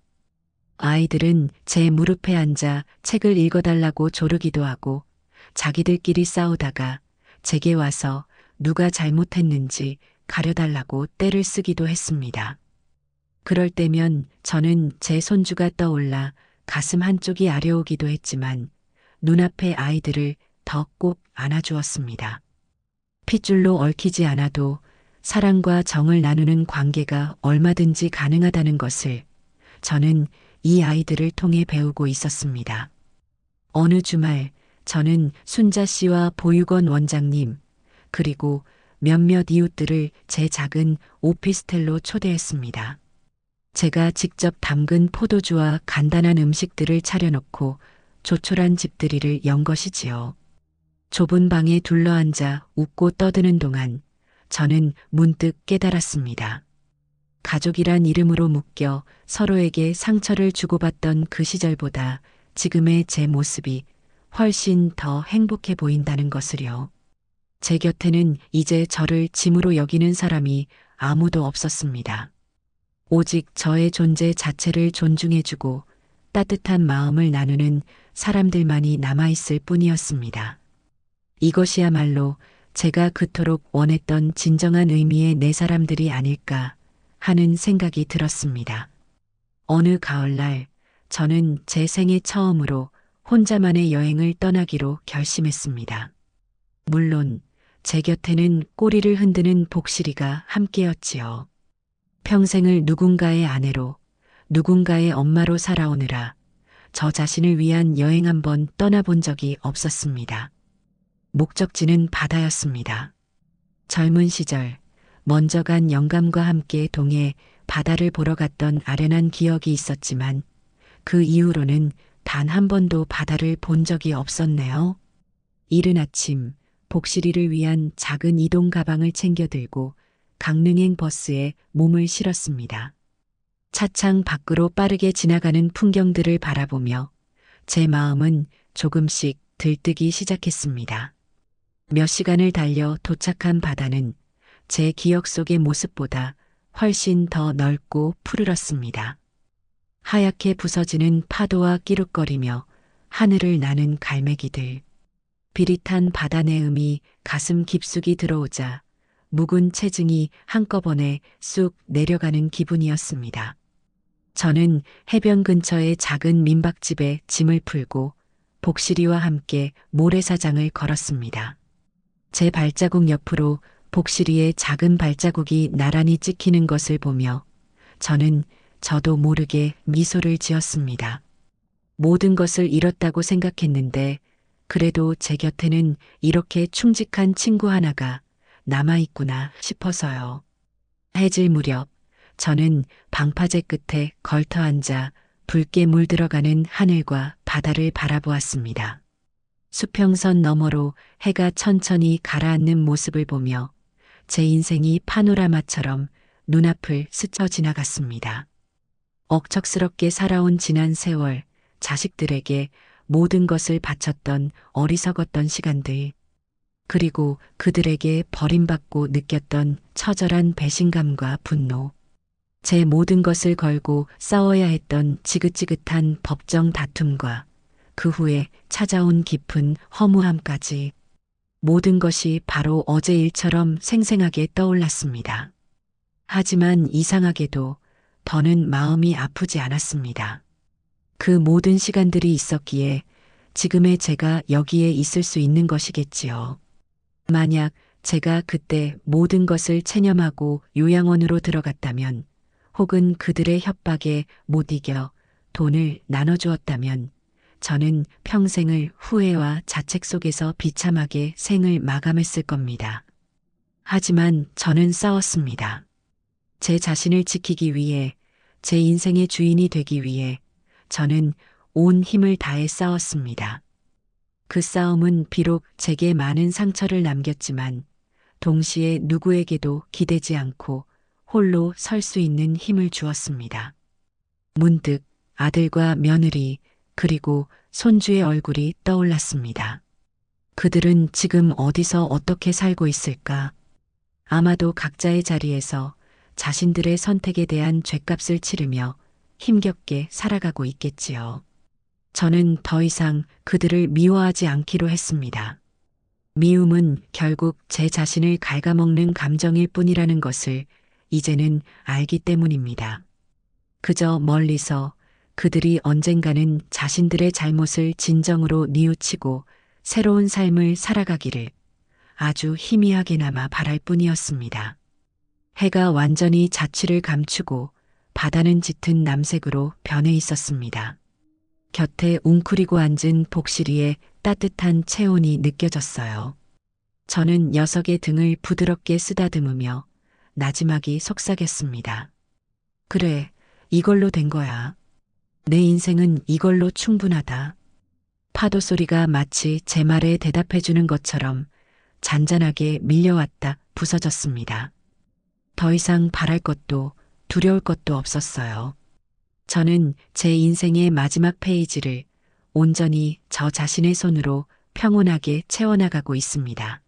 아이들은 제 무릎에 앉아 책을 읽어달라고 조르기도 하고 자기들끼리 싸우다가 제게 와서 누가 잘못했는지 가려달라고 떼를 쓰기도 했습니다. 그럴 때면 저는 제 손주가 떠올라 가슴 한쪽이 아려오기도 했지만 눈앞의 아이들을 더 꼭 안아주었습니다. 핏줄로 얽히지 않아도 사랑과 정을 나누는 관계가 얼마든지 가능하다는 것을 저는 이 아이들을 통해 배우고 있었습니다. 어느 주말 저는 순자 씨와 보육원 원장님 그리고 몇몇 이웃들을 제 작은 오피스텔로 초대했습니다. 제가 직접 담근 포도주와 간단한 음식들을 차려놓고 조촐한 집들이를 연 것이지요. 좁은 방에 둘러앉아 웃고 떠드는 동안 저는 문득 깨달았습니다. 가족이란 이름으로 묶여 서로에게 상처를 주고받던 그 시절보다 지금의 제 모습이 훨씬 더 행복해 보인다는 것을요. 제 곁에는 이제 저를 짐으로 여기는 사람이 아무도 없었습니다. 오직 저의 존재 자체를 존중해주고 따뜻한 마음을 나누는 사람들만이 남아있을 뿐이었습니다. 이것이야말로 제가 그토록 원했던 진정한 의미의 내 사람들이 아닐까 하는 생각이 들었습니다. 어느 가을날 저는 제 생애 처음으로 혼자만의 여행을 떠나기로 결심했습니다. 물론 제 곁에는 꼬리를 흔드는 복실이가 함께였지요. 평생을 누군가의 아내로, 누군가의 엄마로 살아오느라 저 자신을 위한 여행 한 번 떠나본 적이 없었습니다. 목적지는 바다였습니다. 젊은 시절 먼저 간 영감과 함께 동해 바다를 보러 갔던 아련한 기억이 있었지만 그 이후로는 단 한 번도 바다를 본 적이 없었네요. 이른 아침 복실이를 위한 작은 이동 가방을 챙겨 들고 강릉행 버스에 몸을 실었습니다. 차창 밖으로 빠르게 지나가는 풍경들을 바라보며 제 마음은 조금씩 들뜨기 시작했습니다. 몇 시간을 달려 도착한 바다는 제 기억 속의 모습보다 훨씬 더 넓고 푸르렀습니다. 하얗게 부서지는 파도와 끼룩거리며 하늘을 나는 갈매기들. 비릿한 바다 내음이 가슴 깊숙이 들어오자 묵은 체증이 한꺼번에 쑥 내려가는 기분이었습니다. 저는 해변 근처의 작은 민박집에 짐을 풀고 복실이와 함께 모래사장을 걸었습니다. 제 발자국 옆으로 복실이의 작은 발자국이 나란히 찍히는 것을 보며 저는 저도 모르게 미소를 지었습니다. 모든 것을 잃었다고 생각했는데 그래도 제 곁에는 이렇게 충직한 친구 하나가 남아있구나 싶어서요. 해질 무렵 저는 방파제 끝에 걸터 앉아 붉게 물들어가는 하늘과 바다를 바라보았습니다. 수평선 너머로 해가 천천히 가라앉는 모습을 보며 제 인생이 파노라마처럼 눈앞을 스쳐 지나갔습니다. 억척스럽게 살아온 지난 세월, 자식들에게 모든 것을 바쳤던 어리석었던 시간들, 그리고 그들에게 버림받고 느꼈던 처절한 배신감과 분노, 제 모든 것을 걸고 싸워야 했던 지긋지긋한 법정 다툼과 그 후에 찾아온 깊은 허무함까지 모든 것이 바로 어제 일처럼 생생하게 떠올랐습니다. 하지만 이상하게도 더는 마음이 아프지 않았습니다. 그 모든 시간들이 있었기에 지금의 제가 여기에 있을 수 있는 것이겠지요. 만약 제가 그때 모든 것을 체념하고 요양원으로 들어갔다면, 혹은 그들의 협박에 못 이겨 돈을 나눠주었다면, 저는 평생을 후회와 자책 속에서 비참하게 생을 마감했을 겁니다. 하지만 저는 싸웠습니다. 제 자신을 지키기 위해, 제 인생의 주인이 되기 위해 저는 온 힘을 다해 싸웠습니다. 그 싸움은 비록 제게 많은 상처를 남겼지만 동시에 누구에게도 기대지 않고 홀로 설 수 있는 힘을 주었습니다. 문득 아들과 며느리 그리고 손주의 얼굴이 떠올랐습니다. 그들은 지금 어디서 어떻게 살고 있을까? 아마도 각자의 자리에서 자신들의 선택에 대한 죗값을 치르며 힘겹게 살아가고 있겠지요. 저는 더 이상 그들을 미워하지 않기로 했습니다. 미움은 결국 제 자신을 갉아먹는 감정일 뿐이라는 것을 이제는 알기 때문입니다. 그저 멀리서 그들이 언젠가는 자신들의 잘못을 진정으로 뉘우치고 새로운 삶을 살아가기를 아주 희미하게나마 바랄 뿐이었습니다. 해가 완전히 자취를 감추고 바다는 짙은 남색으로 변해 있었습니다. 곁에 웅크리고 앉은 복실이의 따뜻한 체온이 느껴졌어요. 저는 녀석의 등을 부드럽게 쓰다듬으며 나지막이 속삭였습니다. 그래, 이걸로 된 거야. 내 인생은 이걸로 충분하다. 파도 소리가 마치 제 말에 대답해주는 것처럼 잔잔하게 밀려왔다 부서졌습니다. 더 이상 바랄 것도 두려울 것도 없었어요. 저는 제 인생의 마지막 페이지를 온전히 저 자신의 손으로 평온하게 채워나가고 있습니다.